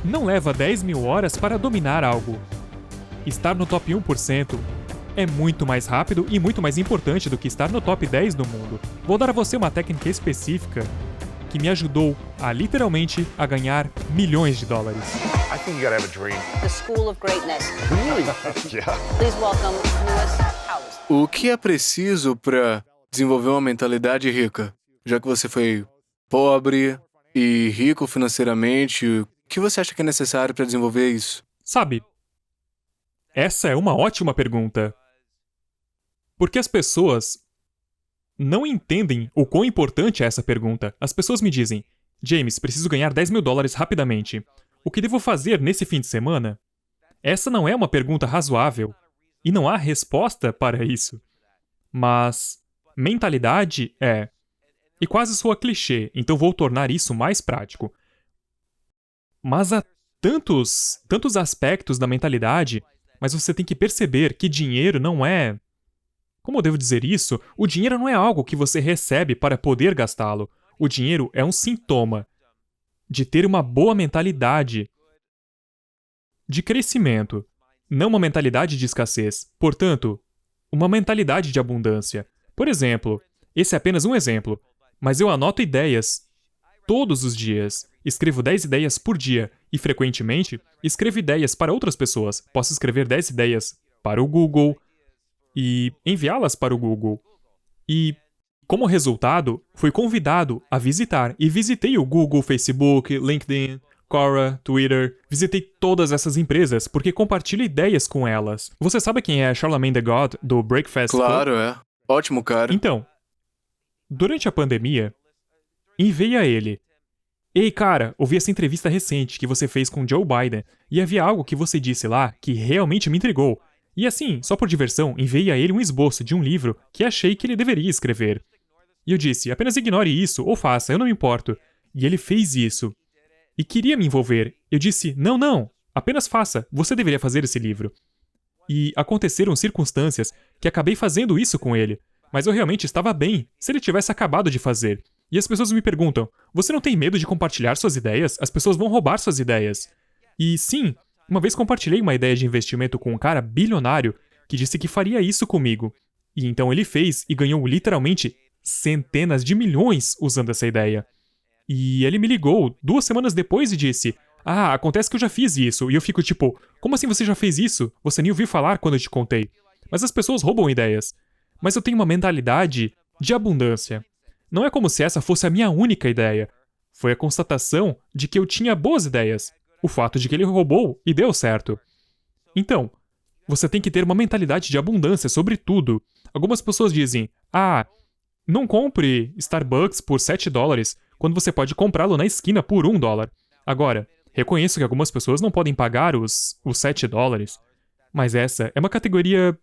Não leva 10 mil horas para dominar algo. Estar no top 1% é muito mais rápido e muito mais importante do que estar no top 10 do mundo. Vou dar a você uma técnica específica que me ajudou a literalmente a ganhar milhões de dólares. I think you gotta have a dream. The School of Greatness. Really? Yeah. Please welcome Lewis Howes. O que é preciso para desenvolver uma mentalidade rica? Já que você foi pobre e rico financeiramente, o que você acha que é necessário para desenvolver isso? Sabe, essa é uma ótima pergunta. Porque as pessoas não entendem o quão importante é essa pergunta. As pessoas me dizem, James, preciso ganhar 10 mil dólares rapidamente. O que devo fazer nesse fim de semana? Essa não é uma pergunta razoável. E não há resposta para isso. Mas mentalidade é. E quase soa clichê, então vou tornar isso mais prático. Mas há tantos aspectos da mentalidade, mas você tem que perceber que dinheiro não é... Como eu devo dizer isso? O dinheiro não é algo que você recebe para poder gastá-lo. O dinheiro é um sintoma de ter uma boa mentalidade de crescimento, não uma mentalidade de escassez. Portanto, uma mentalidade de abundância. Por exemplo, esse é apenas um exemplo, mas eu anoto ideias todos os dias. Escrevo 10 ideias por dia e, frequentemente, escrevo ideias para outras pessoas. Posso escrever 10 ideias para o Google e enviá-las para o Google. E, como resultado, fui convidado a visitar e visitei o Google, Facebook, LinkedIn, Quora, Twitter. Visitei todas essas empresas porque compartilho ideias com elas. Você sabe quem é Charlamagne the God, do Breakfast Club? Claro, é. Ótimo cara. Então, durante a pandemia, enviei a ele. Ei, cara, ouvi essa entrevista recente que você fez com Joe Biden e havia algo que você disse lá que realmente me intrigou. E assim, só por diversão, enviei a ele um esboço de um livro que achei que ele deveria escrever. E eu disse, apenas ignore isso ou faça, eu não me importo. E ele fez isso. E queria me envolver. Eu disse, não, apenas faça, você deveria fazer esse livro. E aconteceram circunstâncias que acabei fazendo isso com ele. Mas eu realmente estava bem, se ele tivesse acabado de fazer. E as pessoas me perguntam, você não tem medo de compartilhar suas ideias? As pessoas vão roubar suas ideias. E sim, uma vez compartilhei uma ideia de investimento com um cara bilionário que disse que faria isso comigo. E então ele fez e ganhou literalmente centenas de milhões usando essa ideia. E ele me ligou 2 semanas depois e disse, acontece que eu já fiz isso. E eu fico tipo, como assim você já fez isso? Você nem ouviu falar quando eu te contei. Mas as pessoas roubam ideias. Mas eu tenho uma mentalidade de abundância. Não é como se essa fosse a minha única ideia. Foi a constatação de que eu tinha boas ideias. O fato de que ele roubou e deu certo. Então, você tem que ter uma mentalidade de abundância sobre tudo. Algumas pessoas dizem, não compre Starbucks por 7 dólares quando você pode comprá-lo na esquina por 1 dólar. Agora, reconheço que algumas pessoas não podem pagar os 7 dólares. Mas essa é uma categoria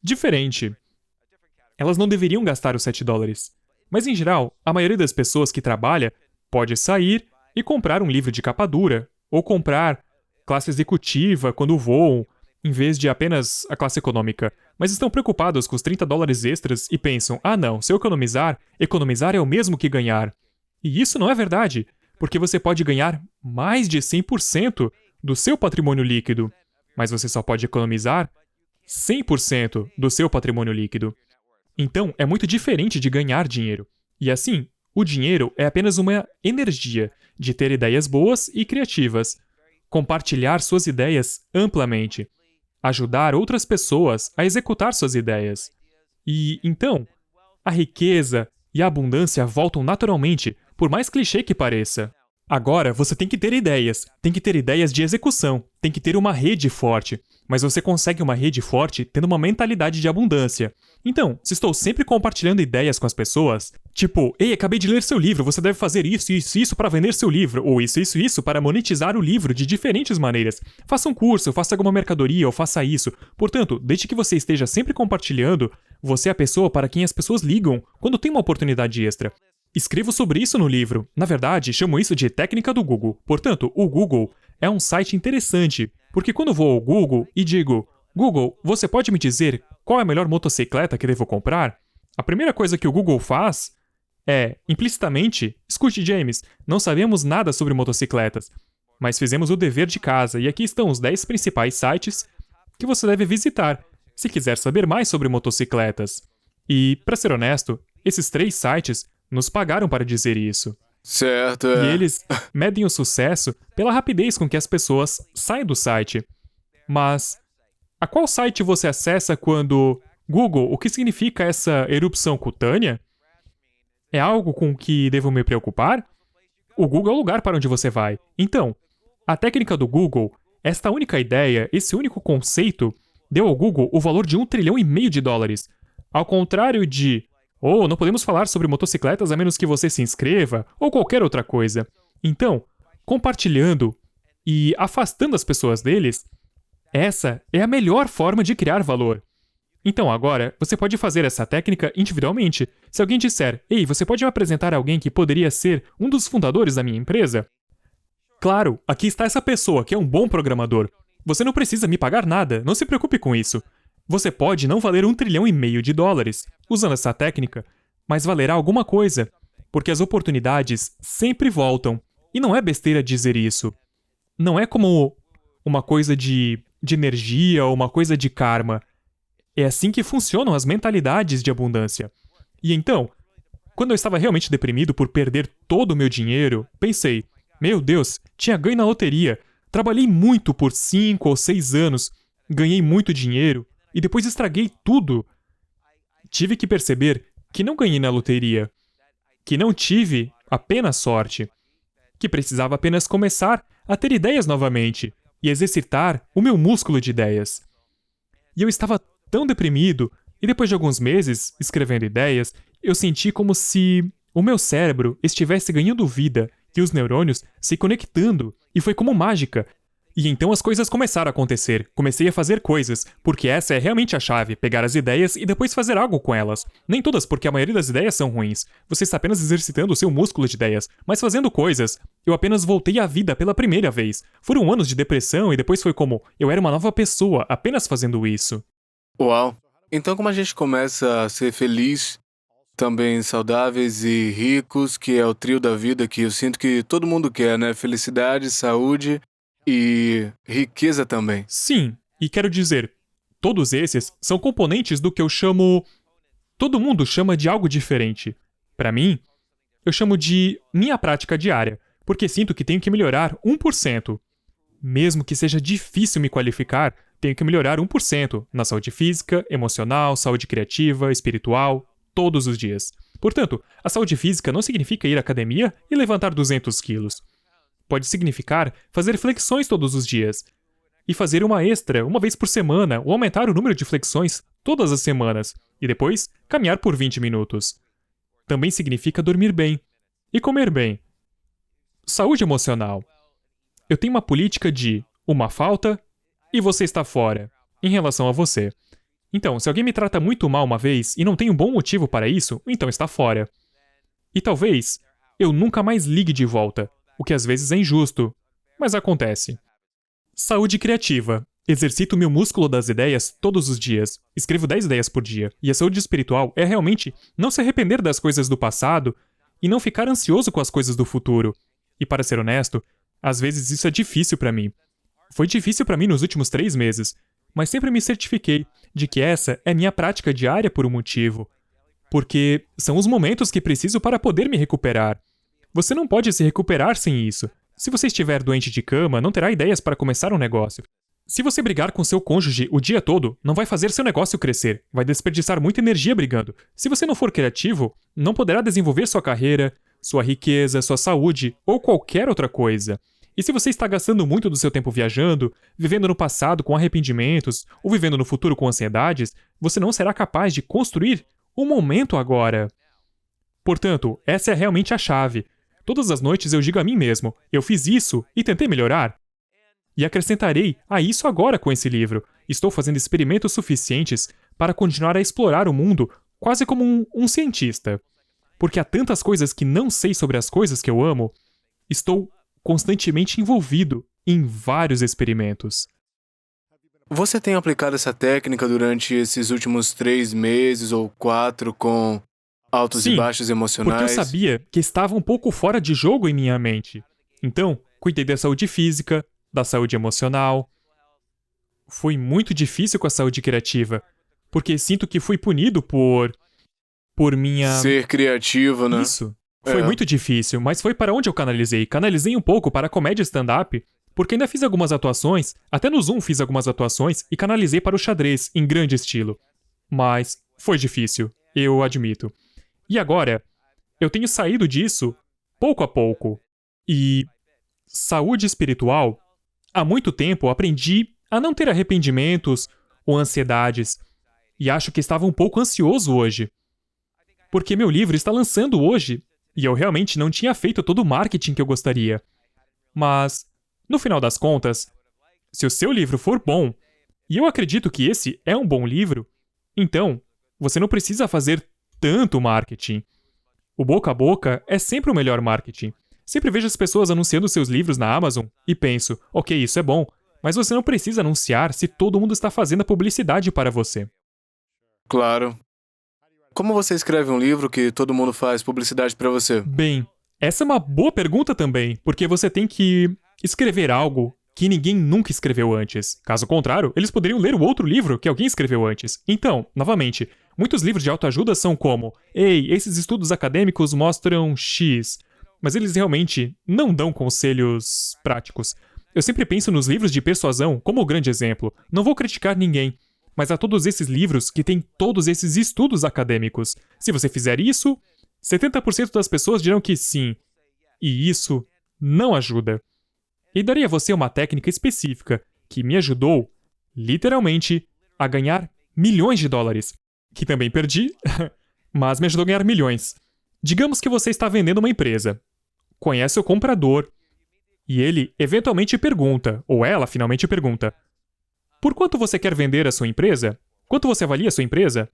diferente. Elas não deveriam gastar os 7 dólares. Mas, em geral, a maioria das pessoas que trabalha pode sair e comprar um livro de capa dura, ou comprar classe executiva quando voam, em vez de apenas a classe econômica. Mas estão preocupados com os 30 dólares extras e pensam, não, se eu economizar é o mesmo que ganhar. E isso não é verdade, porque você pode ganhar mais de 100% do seu patrimônio líquido, mas você só pode economizar 100% do seu patrimônio líquido. Então, é muito diferente de ganhar dinheiro. E assim, o dinheiro é apenas uma energia de ter ideias boas e criativas, compartilhar suas ideias amplamente, ajudar outras pessoas a executar suas ideias. E, então, a riqueza e a abundância voltam naturalmente, por mais clichê que pareça. Agora, você tem que ter ideias de execução, tem que ter uma rede forte. Mas você consegue uma rede forte tendo uma mentalidade de abundância. Então, se estou sempre compartilhando ideias com as pessoas, tipo, ei, acabei de ler seu livro, você deve fazer isso para vender seu livro, ou isso para monetizar o livro de diferentes maneiras. Faça um curso, faça alguma mercadoria, ou faça isso. Portanto, desde que você esteja sempre compartilhando, você é a pessoa para quem as pessoas ligam quando tem uma oportunidade extra. Escrevo sobre isso no livro. Na verdade, chamo isso de técnica do Google. Portanto, o Google é um site interessante, porque quando vou ao Google e digo, Google, você pode me dizer qual é a melhor motocicleta que devo comprar? A primeira coisa que o Google faz é, implicitamente, escute, James, não sabemos nada sobre motocicletas, mas fizemos o dever de casa e aqui estão os 10 principais sites que você deve visitar se quiser saber mais sobre motocicletas. E, pra ser honesto, esses 3 sites nos pagaram para dizer isso. Certo, E eles medem o sucesso pela rapidez com que as pessoas saem do site. Mas a qual site você acessa quando... Google, o que significa essa erupção cutânea? É algo com que devo me preocupar? O Google é o lugar para onde você vai. Então, a técnica do Google, esta única ideia, esse único conceito, deu ao Google o valor de $1,5 trilhão. Ao contrário de... não podemos falar sobre motocicletas a menos que você se inscreva, ou qualquer outra coisa. Então, compartilhando e afastando as pessoas deles, essa é a melhor forma de criar valor. Então agora, você pode fazer essa técnica individualmente. Se alguém disser, ei, você pode me apresentar alguém que poderia ser um dos fundadores da minha empresa? Claro, aqui está essa pessoa que é um bom programador. Você não precisa me pagar nada, não se preocupe com isso. Você pode não valer $1,5 trilhão usando essa técnica, mas valerá alguma coisa, porque as oportunidades sempre voltam. E não é besteira dizer isso. Não é como uma coisa de energia ou uma coisa de karma. É assim que funcionam as mentalidades de abundância. E então, quando eu estava realmente deprimido por perder todo o meu dinheiro, pensei, meu Deus, tinha ganho na loteria, trabalhei muito por 5 ou 6 anos, ganhei muito dinheiro e depois estraguei tudo. Tive que perceber que não ganhei na loteria, que não tive apenas sorte, que precisava apenas começar a ter ideias novamente e exercitar o meu músculo de ideias. E eu estava tão deprimido, e depois de alguns meses escrevendo ideias, eu senti como se o meu cérebro estivesse ganhando vida e os neurônios se conectando, e foi como mágica. E então as coisas começaram a acontecer, comecei a fazer coisas, porque essa é realmente a chave, pegar as ideias e depois fazer algo com elas. Nem todas, porque a maioria das ideias são ruins, você está apenas exercitando o seu músculo de ideias, mas fazendo coisas. Eu apenas voltei à vida pela primeira vez. Foram anos de depressão e depois foi como, eu era uma nova pessoa, apenas fazendo isso. Uau! Então como a gente começa a ser feliz, também saudáveis e ricos, que é o trio da vida que eu sinto que todo mundo quer, né? Felicidade, saúde e riqueza também. Sim, e quero dizer, todos esses são componentes do que eu chamo... Todo mundo chama de algo diferente. Para mim, eu chamo de minha prática diária, porque sinto que tenho que melhorar 1%. Mesmo que seja difícil me qualificar, tenho que melhorar 1% na saúde física, emocional, saúde criativa, espiritual, todos os dias. Portanto, a saúde física não significa ir à academia e levantar 200 quilos. Pode significar fazer flexões todos os dias. E fazer uma extra uma vez por semana ou aumentar o número de flexões todas as semanas. E depois, caminhar por 20 minutos. Também significa dormir bem. E comer bem. Saúde emocional. Eu tenho uma política de uma falta e você está fora, em relação a você. Então, se alguém me trata muito mal uma vez e não tem um bom motivo para isso, então está fora. E talvez eu nunca mais ligue de volta, o que às vezes é injusto, mas acontece. Saúde criativa. Exercito meu músculo das ideias todos os dias. Escrevo 10 ideias por dia. E a saúde espiritual é realmente não se arrepender das coisas do passado e não ficar ansioso com as coisas do futuro. E para ser honesto, às vezes isso é difícil para mim. Foi difícil para mim nos últimos 3 meses, mas sempre me certifiquei de que essa é minha prática diária por um motivo. Porque são os momentos que preciso para poder me recuperar. Você não pode se recuperar sem isso. Se você estiver doente de cama, não terá ideias para começar um negócio. Se você brigar com seu cônjuge o dia todo, não vai fazer seu negócio crescer, vai desperdiçar muita energia brigando. Se você não for criativo, não poderá desenvolver sua carreira, sua riqueza, sua saúde ou qualquer outra coisa. E se você está gastando muito do seu tempo viajando, vivendo no passado com arrependimentos ou vivendo no futuro com ansiedades, você não será capaz de construir o momento agora. Portanto, essa é realmente a chave. Todas as noites eu digo a mim mesmo, eu fiz isso e tentei melhorar. E acrescentarei a isso agora com esse livro. Estou fazendo experimentos suficientes para continuar a explorar o mundo quase como um cientista. Porque há tantas coisas que não sei sobre as coisas que eu amo, estou constantemente envolvido em vários experimentos. Você tem aplicado essa técnica durante esses últimos 3 meses ou 4 com altos e baixos emocionais? Porque eu sabia que estava um pouco fora de jogo em minha mente. Então, Cuidei da saúde física, da saúde emocional. Foi muito difícil com a saúde criativa, porque sinto que fui punido por minha... Ser criativo, né? Isso. Foi É. muito difícil, mas foi para onde eu canalizei. Canalizei um pouco para a comédia stand-up, porque ainda fiz algumas atuações, até no Zoom fiz algumas atuações e canalizei para o xadrez, em grande estilo. Mas foi difícil, eu admito. E agora, eu tenho saído disso pouco a pouco. E saúde espiritual, há muito tempo aprendi a não ter arrependimentos ou ansiedades, e acho que estava um pouco ansioso hoje. Porque meu livro está lançando hoje, e eu realmente não tinha feito todo o marketing que eu gostaria. Mas, no final das contas, se o seu livro for bom, e eu acredito que esse é um bom livro, então você não precisa fazer tanto marketing. O boca a boca é sempre o melhor marketing. Sempre vejo as pessoas anunciando seus livros na Amazon e penso, ok, isso é bom, mas você não precisa anunciar se todo mundo está fazendo a publicidade para você. Claro. Como você escreve um livro que todo mundo faz publicidade pra você? Bem, essa é uma boa pergunta também, porque você tem que escrever algo que ninguém nunca escreveu antes. Caso contrário, eles poderiam ler o outro livro que alguém escreveu antes. Então, novamente, muitos livros de autoajuda são como: ei, esses estudos acadêmicos mostram X, mas eles realmente não dão conselhos práticos. Eu sempre penso nos livros de persuasão como o grande exemplo. Não vou criticar ninguém, mas há todos esses livros que têm todos esses estudos acadêmicos. Se você fizer isso, 70% das pessoas dirão que sim. E isso não ajuda. E daria a você uma técnica específica que me ajudou, literalmente, a ganhar milhões de dólares. Que também perdi, mas me ajudou a ganhar milhões. Digamos que você está vendendo uma empresa. Conhece o comprador. E ele eventualmente pergunta, ou ela finalmente pergunta: por quanto você quer vender a sua empresa? Quanto você avalia a sua empresa?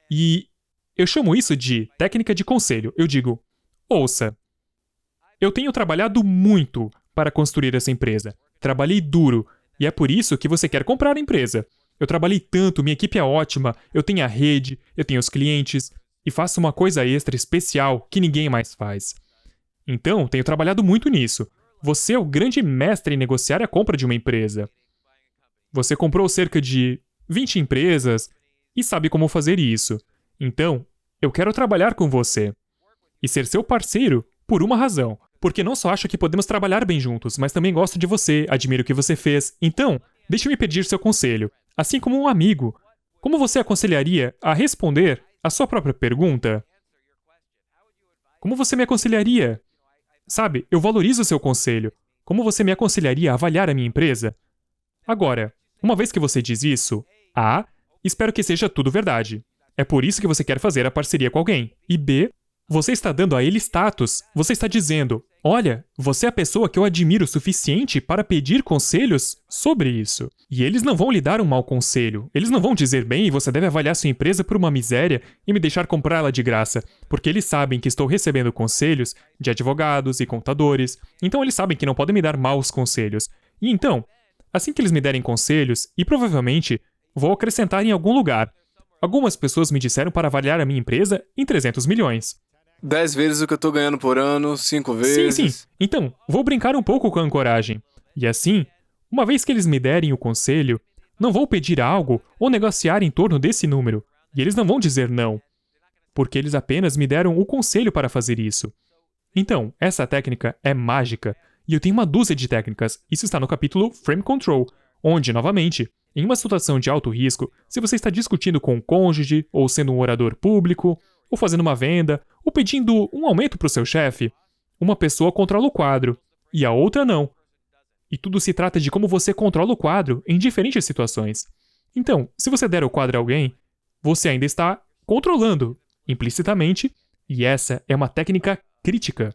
E eu chamo isso de técnica de conselho. Eu digo: ouça, eu tenho trabalhado muito para construir essa empresa. Trabalhei duro, e é por isso que você quer comprar a empresa. Eu trabalhei tanto, minha equipe é ótima, eu tenho a rede, eu tenho os clientes, e faço uma coisa extra especial que ninguém mais faz. Então, tenho trabalhado muito nisso. Você é o grande mestre em negociar a compra de uma empresa. Você comprou cerca de 20 empresas e sabe como fazer isso. Então, eu quero trabalhar com você e ser seu parceiro por uma razão. Porque não só acho que podemos trabalhar bem juntos, mas também gosto de você, admiro o que você fez. Então, deixe-me pedir seu conselho. Assim como um amigo, como você aconselharia a responder a sua própria pergunta? Como você me aconselharia? Sabe, eu valorizo o seu conselho. Como você me aconselharia a avaliar a minha empresa? Agora, uma vez que você diz isso, A, espero que seja tudo verdade. É por isso que você quer fazer a parceria com alguém. E B, você está dando a ele status. Você está dizendo: olha, você é a pessoa que eu admiro o suficiente para pedir conselhos sobre isso. E eles não vão lhe dar um mau conselho. Eles não vão dizer: bem, você deve avaliar sua empresa por uma miséria e me deixar comprá-la de graça. Porque eles sabem que estou recebendo conselhos de advogados e contadores. Então eles sabem que não podem me dar maus conselhos. E então, assim que eles me derem conselhos, e provavelmente vou acrescentar em algum lugar. Algumas pessoas me disseram para avaliar a minha empresa em 300 milhões. 10 vezes o que eu tô ganhando por ano, 5 vezes. Sim. Então, vou brincar um pouco com a ancoragem. E assim, uma vez que eles me derem o conselho, não vou pedir algo ou negociar em torno desse número. E eles não vão dizer não. Porque eles apenas me deram o conselho para fazer isso. Então, essa técnica é mágica. E eu tenho uma dúzia de técnicas. Isso está no capítulo Frame Control, onde, novamente, em uma situação de alto risco, se você está discutindo com um cônjuge, ou sendo um orador público, ou fazendo uma venda, ou pedindo um aumento para o seu chefe, uma pessoa controla o quadro, e a outra não. E tudo se trata de como você controla o quadro em diferentes situações. Então, se você der o quadro a alguém, você ainda está controlando, implicitamente, e essa é uma técnica crítica.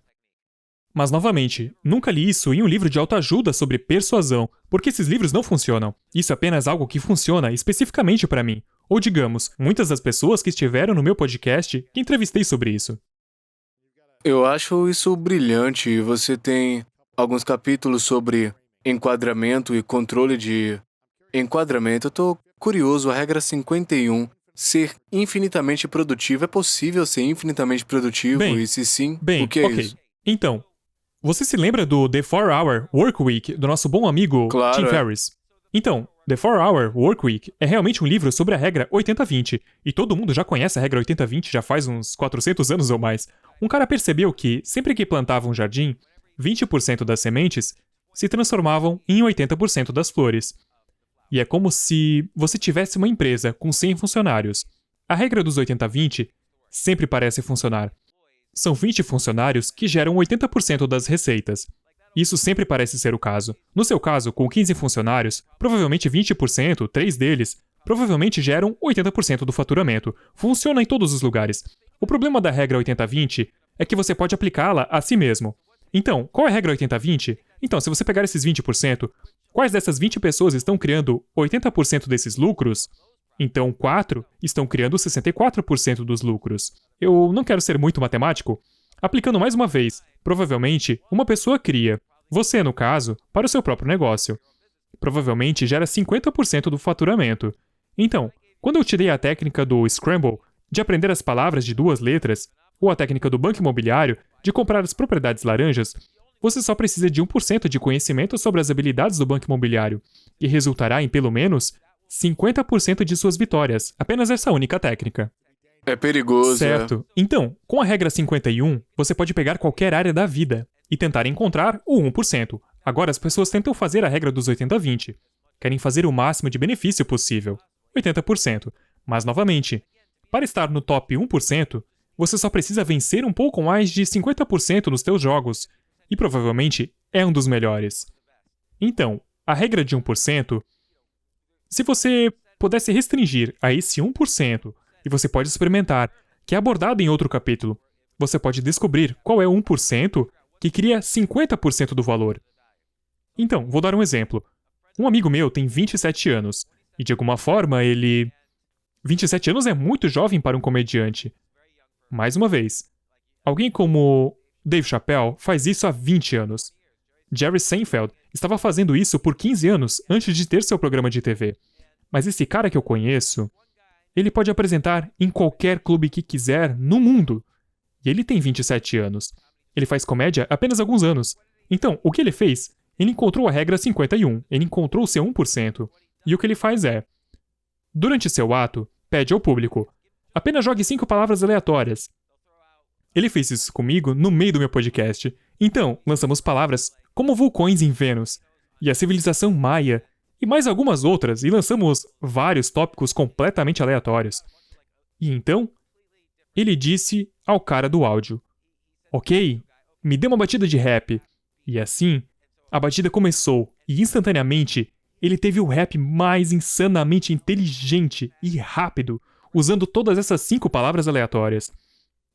Mas, novamente, nunca li isso em um livro de autoajuda sobre persuasão, porque esses livros não funcionam. Isso é apenas algo que funciona especificamente para mim. Ou, digamos, muitas das pessoas que estiveram no meu podcast que entrevistei sobre isso. Eu acho isso brilhante. Você tem alguns capítulos sobre enquadramento e controle de enquadramento. Eu tô curioso, a regra 51, ser infinitamente produtivo. É possível ser infinitamente produtivo? Bem, E se sim, Bem, o que é ok. isso? Então, Você se lembra do The 4-Hour Workweek do nosso bom amigo Claro, Tim é. Ferriss? Então, The 4-Hour Workweek é realmente um livro sobre a regra 80-20, e todo mundo já conhece a regra 80-20 já faz uns 400 anos ou mais. Um cara percebeu que, sempre que plantava um jardim, 20% das sementes se transformavam em 80% das flores. E é como se você tivesse uma empresa com 100 funcionários. A regra dos 80-20 sempre parece funcionar. São 20 funcionários que geram 80% das receitas. Isso sempre parece ser o caso. No seu caso, com 15 funcionários, provavelmente 20%, 3 deles, provavelmente geram 80% do faturamento. Funciona em todos os lugares. O problema da regra 80-20 é que você pode aplicá-la a si mesmo. Então, qual é a regra 80-20? Então, se você pegar esses 20%, quais dessas 20 pessoas estão criando 80% desses lucros? Então, 4 estão criando 64% dos lucros. Eu não quero ser muito matemático. Aplicando mais uma vez, provavelmente, uma pessoa cria, você no caso, para o seu próprio negócio. Provavelmente gera 50% do faturamento. Então, quando eu te dei a técnica do Scramble, de aprender as palavras de 2 letras, ou a técnica do banco imobiliário, de comprar as propriedades laranjas, você só precisa de 1% de conhecimento sobre as habilidades do banco imobiliário, que resultará em pelo menos 50% de suas vitórias, apenas essa única técnica. É perigoso, Certo. Então, com a regra 51, você pode pegar qualquer área da vida e tentar encontrar o 1%. Agora as pessoas tentam fazer a regra dos 80-20. Querem fazer o máximo de benefício possível, 80%. Mas, novamente, para estar no top 1%, você só precisa vencer um pouco mais de 50% nos teus jogos, e provavelmente é um dos melhores. Então, a regra de 1%, se você pudesse restringir a esse 1%, e você pode experimentar, que é abordado em outro capítulo, você pode descobrir qual é o 1% que cria 50% do valor. Então, vou dar um exemplo. Um amigo meu tem 27 anos, e de alguma forma ele... 27 anos é muito jovem para um comediante. Mais uma vez, alguém como Dave Chappelle faz isso há 20 anos. Jerry Seinfeld estava fazendo isso por 15 anos antes de ter seu programa de TV. Mas esse cara que eu conheço, ele pode apresentar em qualquer clube que quiser no mundo. E ele tem 27 anos. Ele faz comédia há apenas alguns anos. Então, o que ele fez? Ele encontrou a regra 51. Ele encontrou o seu 1%. E o que ele faz é... Durante seu ato, pede ao público: apenas jogue 5 palavras aleatórias. Ele fez isso comigo no meio do meu podcast. Então, lançamos palavras como vulcões em Vênus, e a civilização maia, e mais algumas outras, e lançamos vários tópicos completamente aleatórios. E então, ele disse ao cara do áudio: ok, me dê uma batida de rap. E assim, a batida começou, e instantaneamente, ele teve o rap mais insanamente inteligente e rápido, usando todas essas 5 palavras aleatórias.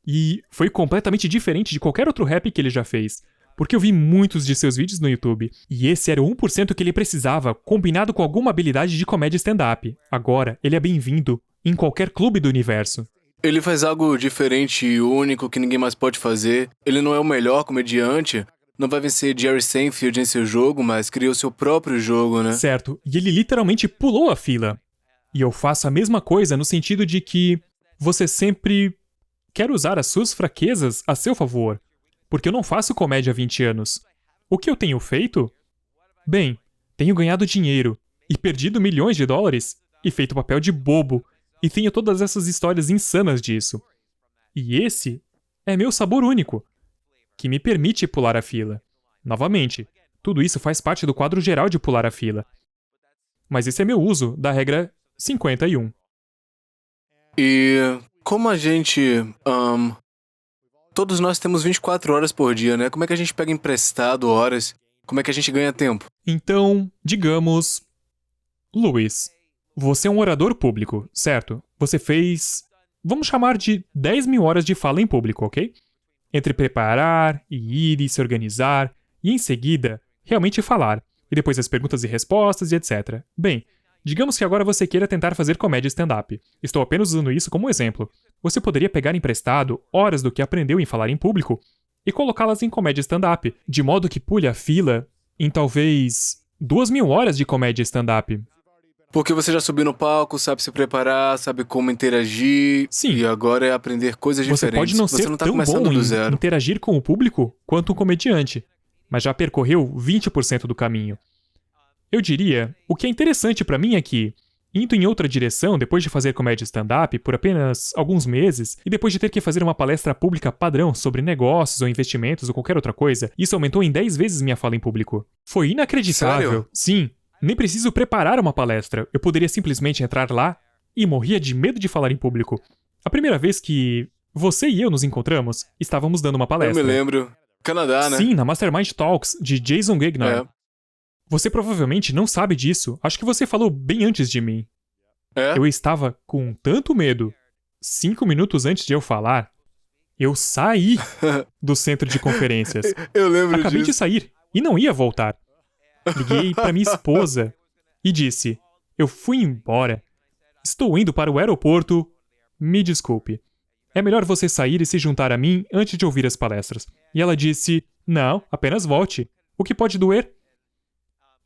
E foi completamente diferente de qualquer outro rap que ele já fez, porque eu vi muitos de seus vídeos no YouTube, e esse era o 1% que ele precisava, combinado com alguma habilidade de comédia stand-up. Agora, ele é bem-vindo em qualquer clube do universo. Ele faz algo diferente e único que ninguém mais pode fazer. Ele não é o melhor comediante, não vai vencer Jerry Seinfeld em seu jogo, mas criou seu próprio jogo, né? Certo, e ele literalmente pulou a fila. E eu faço a mesma coisa no sentido de que você sempre quer usar as suas fraquezas a seu favor. Porque eu não faço comédia há 20 anos. O que eu tenho feito? Bem, tenho ganhado dinheiro, e perdido milhões de dólares, e feito papel de bobo, e tenho todas essas histórias insanas disso. E esse é meu sabor único, que me permite pular a fila. Novamente, tudo isso faz parte do quadro geral de pular a fila. Mas esse é meu uso da regra 51. E como a gente... todos nós temos 24 horas por dia, né? Como é que a gente pega emprestado horas? Como é que a gente ganha tempo? Então, digamos... Luiz, você é um orador público, certo? Você fez... vamos chamar de 10 mil horas de fala em público, ok? Entre preparar, e ir e se organizar, e em seguida, realmente falar. E depois as perguntas e respostas e etc. Bem, digamos que agora você queira tentar fazer comédia stand-up. Estou apenas usando isso como exemplo. Você poderia pegar emprestado horas do que aprendeu em falar em público e colocá-las em comédia stand-up, de modo que pule a fila em talvez 2.000 horas de comédia stand-up. Porque você já subiu no palco, sabe se preparar, sabe como interagir. Sim. E agora é aprender coisas Você diferentes. pode não Você ser não tá tão começando bom do em zero. interagir com o público quanto um comediante, mas já percorreu 20% do caminho. Eu diria, o que é interessante pra mim é que, indo em outra direção depois de fazer comédia stand-up por apenas alguns meses, e depois de ter que fazer uma palestra pública padrão sobre negócios ou investimentos ou qualquer outra coisa, isso aumentou em 10 vezes minha fala em público. Foi inacreditável. Sério? Sim, nem preciso preparar uma palestra, eu poderia simplesmente entrar lá e morria de medo de falar em público. A primeira vez que você e eu nos encontramos, estávamos dando uma Eu palestra. me lembro. Canadá, né? Sim, na Mastermind Talks, de Jason Gagnon. É. Você provavelmente não sabe disso. Acho que você falou bem antes de mim. É? Eu estava com tanto medo. 5 minutos antes de eu falar, eu saí do centro de conferências. Eu lembro Acabei de disso. sair e não ia voltar. Liguei para minha esposa e disse: eu fui embora. Estou indo para o aeroporto. Me desculpe. É melhor você sair e se juntar a mim antes de ouvir as palestras. E ela disse: não, apenas volte. O que pode doer?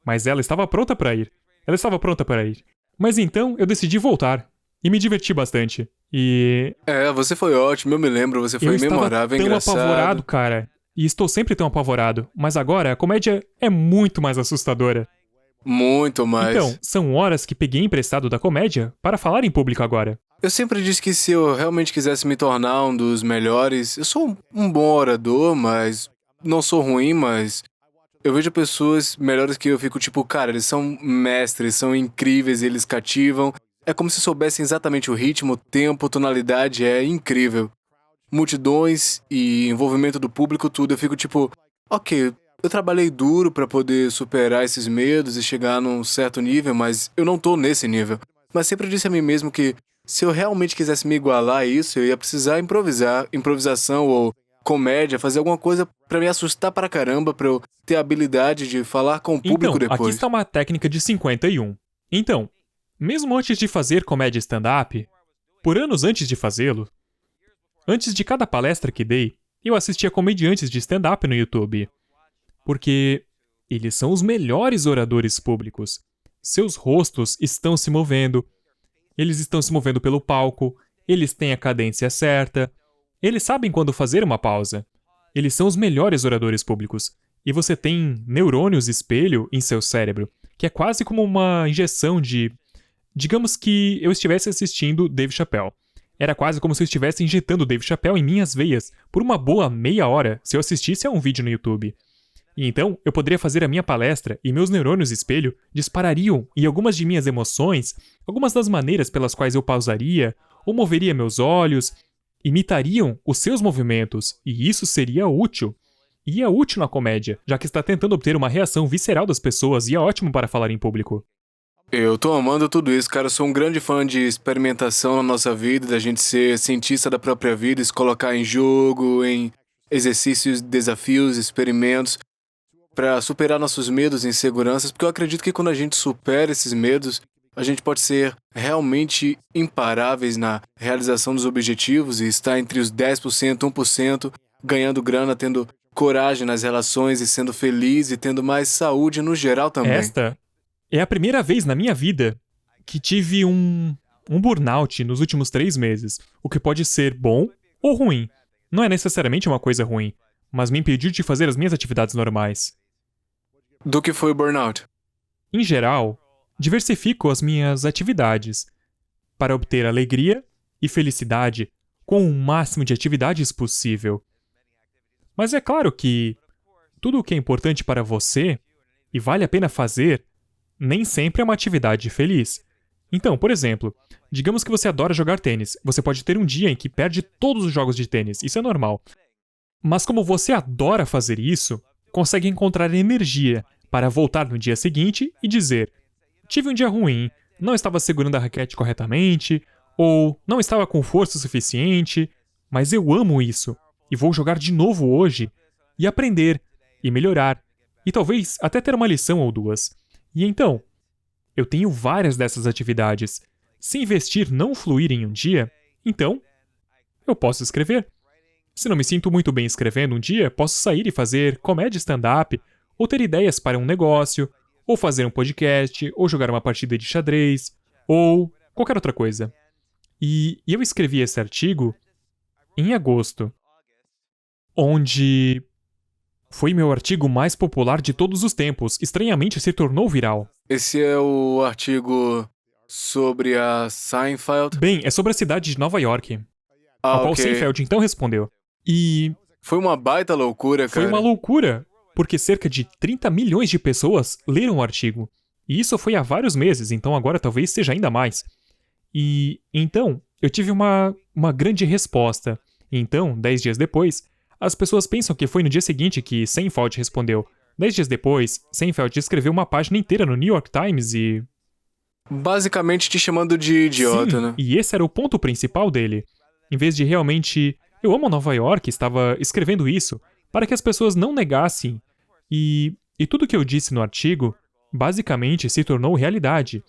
Mas ela estava pronta para ir. Ela estava pronta para ir. Mas então eu decidi voltar. E me diverti bastante. E É, você foi ótimo, eu me lembro, você foi eu estava memorável, tão engraçado. apavorado, cara. E estou sempre tão apavorado. Mas agora a comédia é muito mais assustadora. Muito mais. Então, são horas que peguei emprestado da comédia para falar em público agora. Eu sempre disse que se eu realmente quisesse me tornar um dos melhores, eu sou um bom orador, mas não sou ruim, mas eu vejo pessoas melhores que eu, fico tipo, cara, eles são mestres, são incríveis, eles cativam. É como se soubessem exatamente o ritmo, o tempo, tonalidade, é incrível. Multidões e envolvimento do público, tudo, eu fico tipo, ok, eu trabalhei duro pra poder superar esses medos e chegar num certo nível, mas eu não tô nesse nível. Mas sempre disse a mim mesmo que se eu realmente quisesse me igualar a isso, eu ia precisar improvisar, improvisação ou comédia, fazer alguma coisa pra me assustar pra caramba, pra eu ter a habilidade de falar com o público Então, aqui depois. está uma técnica de 51. Então, mesmo antes de fazer comédia stand-up, por anos antes de fazê-lo, antes de cada palestra que dei, eu assistia comediantes de stand-up no YouTube. Porque eles são os melhores oradores públicos. Seus rostos estão se movendo, eles estão se movendo pelo palco, eles têm a cadência certa, eles sabem quando fazer uma pausa. Eles são os melhores oradores públicos. E você tem neurônios espelho em seu cérebro, que é quase como uma injeção de... Digamos que eu estivesse assistindo Dave Chappelle. Era quase como se eu estivesse injetando Dave Chappelle em minhas veias por uma boa meia hora se eu assistisse a um vídeo no YouTube. E então, eu poderia fazer a minha palestra e meus neurônios espelho disparariam e algumas de minhas emoções, algumas das maneiras pelas quais eu pausaria ou moveria meus olhos, imitariam os seus movimentos, e isso seria útil. E é útil na comédia, já que está tentando obter uma reação visceral das pessoas e é ótimo para falar em público. Eu tô amando tudo isso, cara. Eu sou um grande fã de experimentação na nossa vida, da gente ser cientista da própria vida e se colocar em jogo, em exercícios, desafios, experimentos, pra superar nossos medos e inseguranças, porque eu acredito que quando a gente supera esses medos, a gente pode ser realmente imparáveis na realização dos objetivos e estar entre os 10%, 1%, ganhando grana, tendo coragem nas relações e sendo feliz e tendo mais saúde no geral também. Esta é a primeira vez na minha vida que tive um burnout nos últimos 3 meses, o que pode ser bom ou ruim. Não é necessariamente uma coisa ruim, mas me impediu de fazer as minhas atividades normais. Do que foi o burnout? Em geral, diversifico as minhas atividades para obter alegria e felicidade com o máximo de atividades possível. Mas é claro que tudo o que é importante para você e vale a pena fazer nem sempre é uma atividade feliz. Então, por exemplo, digamos que você adora jogar tênis. Você pode ter um dia em que perde todos os jogos de tênis, isso é normal. Mas como você adora fazer isso, consegue encontrar energia para voltar no dia seguinte e dizer: tive um dia ruim, não estava segurando a raquete corretamente, ou não estava com força suficiente, mas eu amo isso e vou jogar de novo hoje e aprender e melhorar e talvez até ter uma lição ou duas. E então, eu tenho várias dessas atividades. Se investir não fluir em um dia, então eu posso escrever. Se não me sinto muito bem escrevendo um dia, posso sair e fazer comédia stand-up, ou ter ideias para um negócio, ou fazer um podcast, ou jogar uma partida de xadrez, ou qualquer outra coisa. E eu escrevi esse artigo em agosto, onde Foi meu artigo mais popular de todos os tempos. Estranhamente se tornou viral. Esse é o artigo sobre a Seinfeld? Bem, é sobre a cidade de Nova York. Ao qual ok. Seinfeld então respondeu. E Foi uma baita loucura, foi cara. uma loucura, porque cerca de 30 milhões de pessoas leram o artigo. E isso foi há vários meses, então agora talvez seja ainda mais. E então, eu tive uma grande resposta. Então, 10 dias depois, as pessoas pensam que foi no dia seguinte que Seinfeld respondeu. 10 dias depois, Seinfeld escreveu uma página inteira no New York Times e... Basicamente te chamando de idiota, Sim, né? e esse era o ponto principal dele. Em vez de realmente... Eu amo Nova York, estava escrevendo isso para que as pessoas não negassem. E tudo que eu disse no artigo, basicamente se tornou realidade.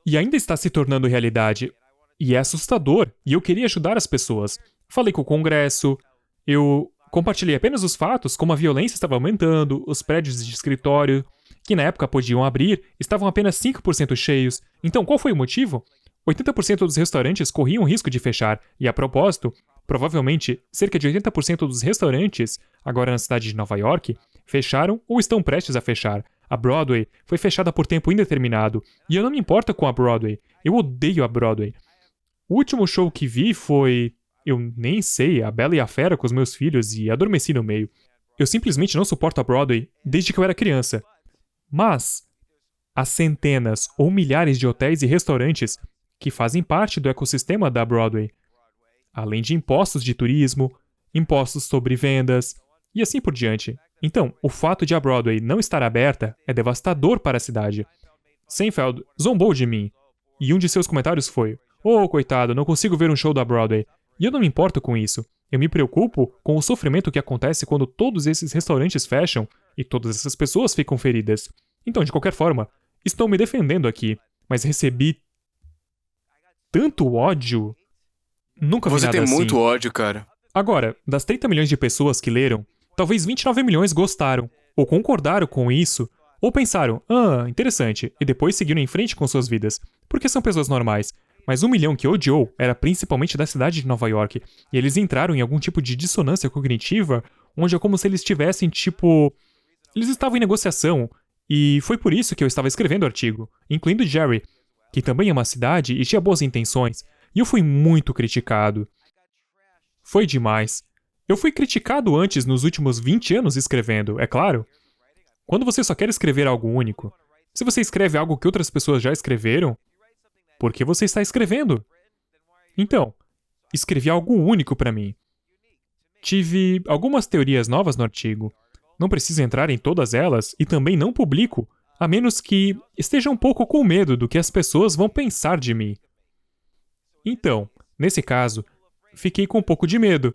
E ainda está se tornando realidade. E é assustador, e eu queria ajudar as pessoas. Falei com o Congresso, eu compartilhei apenas os fatos, como a violência estava aumentando, os prédios de escritório, que na época podiam abrir, estavam apenas 5% cheios. Então qual foi o motivo? 80% dos restaurantes corriam risco de fechar, e a propósito, provavelmente cerca de 80% dos restaurantes, agora na cidade de Nova York, fecharam ou estão prestes a fechar. A Broadway foi fechada por tempo indeterminado, e eu não me importo com a Broadway, eu odeio a Broadway. O último show que vi foi... eu nem sei, A Bela e a Fera com os meus filhos e adormeci no meio. Eu simplesmente não suporto a Broadway desde que eu era criança. Mas há centenas ou milhares de hotéis e restaurantes que fazem parte do ecossistema da Broadway, além de impostos de turismo, impostos sobre vendas e assim por diante. Então, o fato de a Broadway não estar aberta é devastador para a cidade. Seinfeld zombou de mim, e um de seus comentários foi: "Oh, coitado, não consigo ver um show da Broadway." E eu não me importo com isso. Eu me preocupo com o sofrimento que acontece quando todos esses restaurantes fecham e todas essas pessoas ficam feridas. Então, de qualquer forma, estou me defendendo aqui, mas recebi tanto ódio. Nunca vi Você nada tem assim. muito ódio, cara. Agora, das 30 milhões de pessoas que leram, talvez 29 milhões gostaram, ou concordaram com isso, ou pensaram, interessante, e depois seguiram em frente com suas vidas, porque são pessoas normais. Mas 1 milhão que odiou era principalmente da cidade de Nova York, e eles entraram em algum tipo de dissonância cognitiva, onde é como se eles tivessem, eles estavam em negociação, e foi por isso que eu estava escrevendo o artigo, incluindo Jerry, que também é uma cidade e tinha boas intenções, e eu fui muito criticado. Foi demais. Eu fui criticado antes nos últimos 20 anos escrevendo, é claro. Quando você só quer escrever algo único, se você escreve algo que outras pessoas já escreveram, por que você está escrevendo? Então, escrevi algo único para mim. Tive algumas teorias novas no artigo. Não preciso entrar em todas elas e também não publico, a menos que esteja um pouco com medo do que as pessoas vão pensar de mim. Então, nesse caso, fiquei com um pouco de medo,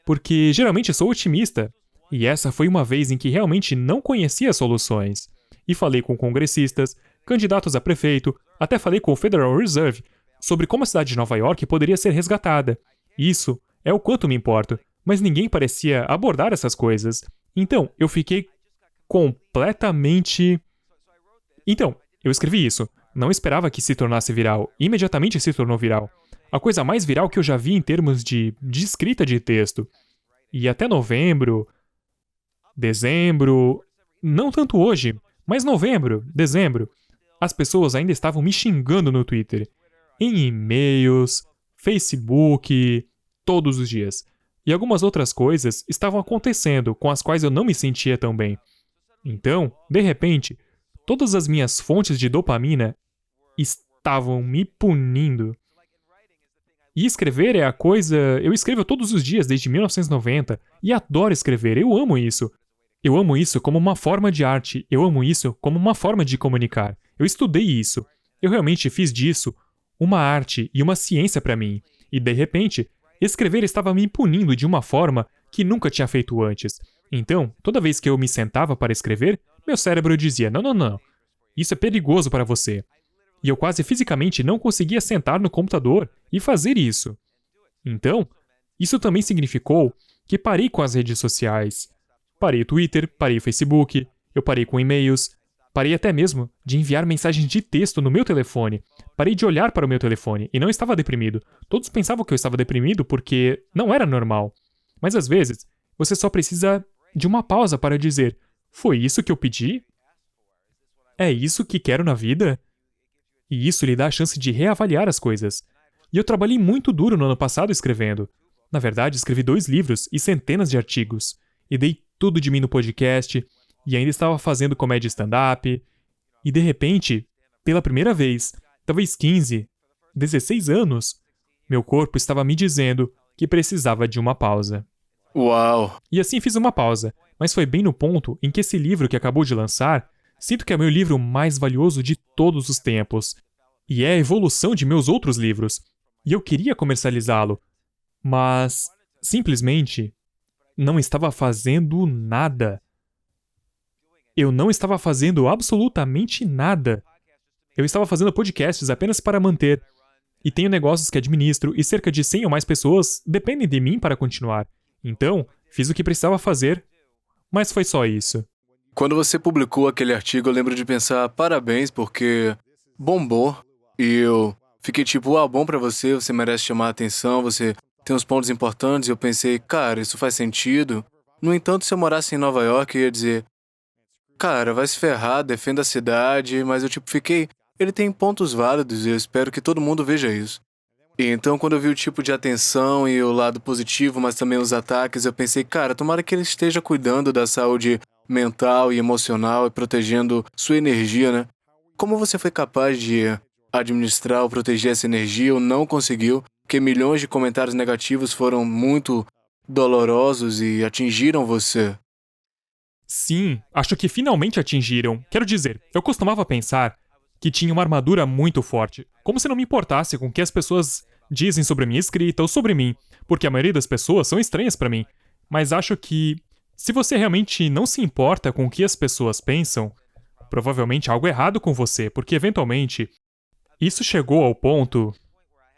porque geralmente sou otimista, e essa foi uma vez em que realmente não conhecia soluções. E falei com congressistas, candidatos a prefeito, até falei com o Federal Reserve sobre como a cidade de Nova York poderia ser resgatada. Isso é o quanto me importo, mas ninguém parecia abordar essas coisas. Então, eu fiquei completamente... Então, eu escrevi isso. Não esperava que se tornasse viral. Imediatamente se tornou viral. A coisa mais viral que eu já vi em termos de escrita de texto. E até novembro, dezembro... Não tanto hoje, mas novembro, dezembro... As pessoas ainda estavam me xingando no Twitter. Em e-mails, Facebook, todos os dias. E algumas outras coisas estavam acontecendo com as quais eu não me sentia tão bem. Então, de repente, todas as minhas fontes de dopamina estavam me punindo. E escrever é a coisa... Eu escrevo todos os dias desde 1990 e adoro escrever, eu amo isso. Eu amo isso como uma forma de arte, eu amo isso como uma forma de comunicar. Eu estudei isso. Eu realmente fiz disso uma arte e uma ciência para mim. E de repente, escrever estava me punindo de uma forma que nunca tinha feito antes. Então, toda vez que eu me sentava para escrever, meu cérebro dizia: não. Isso é perigoso para você. E eu quase fisicamente não conseguia sentar no computador e fazer isso. Então, isso também significou que parei com as redes sociais. Parei o Twitter, parei o Facebook, eu parei com e-mails, parei até mesmo de enviar mensagens de texto no meu telefone. Parei de olhar para o meu telefone e não estava deprimido. Todos pensavam que eu estava deprimido porque não era normal. Mas às vezes, você só precisa de uma pausa para dizer: foi isso que eu pedi? É isso que quero na vida? E isso lhe dá a chance de reavaliar as coisas. E eu trabalhei muito duro no ano passado escrevendo. Na verdade, escrevi 2 livros e centenas de artigos. E dei tudo de mim no podcast. E ainda estava fazendo comédia stand-up. E de repente, pela primeira vez, talvez 15, 16 anos, meu corpo estava me dizendo que precisava de uma pausa. Uau! E assim fiz uma pausa, mas foi bem no ponto em que esse livro que acabou de lançar, sinto que é o meu livro mais valioso de todos os tempos. E é a evolução de meus outros livros. E eu queria comercializá-lo, mas simplesmente não estava fazendo nada. Eu não estava fazendo absolutamente nada. Eu estava fazendo podcasts apenas para manter. E tenho negócios que administro e cerca de 100 ou mais pessoas dependem de mim para continuar. Então, fiz o que precisava fazer, mas foi só isso. Quando você publicou aquele artigo, eu lembro de pensar, parabéns, porque bombou. E eu fiquei tipo, uau, bom pra você, você merece chamar a atenção, você tem uns pontos importantes. E eu pensei, cara, isso faz sentido. No entanto, se eu morasse em Nova York, eu ia dizer, cara, vai se ferrar, defenda a cidade. Mas eu tipo, fiquei, ele tem pontos válidos e eu espero que todo mundo veja isso. E então, quando eu vi o tipo de atenção e o lado positivo, mas também os ataques, eu pensei, cara, tomara que ele esteja cuidando da saúde mental e emocional e protegendo sua energia, né? Como você foi capaz de administrar ou proteger essa energia ou não conseguiu? Porque milhões de comentários negativos foram muito dolorosos e atingiram você. Sim, acho que finalmente atingiram. Quero dizer, eu costumava pensar que tinha uma armadura muito forte, como se não me importasse com o que as pessoas dizem sobre a minha escrita ou sobre mim, porque a maioria das pessoas são estranhas para mim. Mas acho que, se você realmente não se importa com o que as pessoas pensam, provavelmente há algo errado com você, porque eventualmente isso chegou ao ponto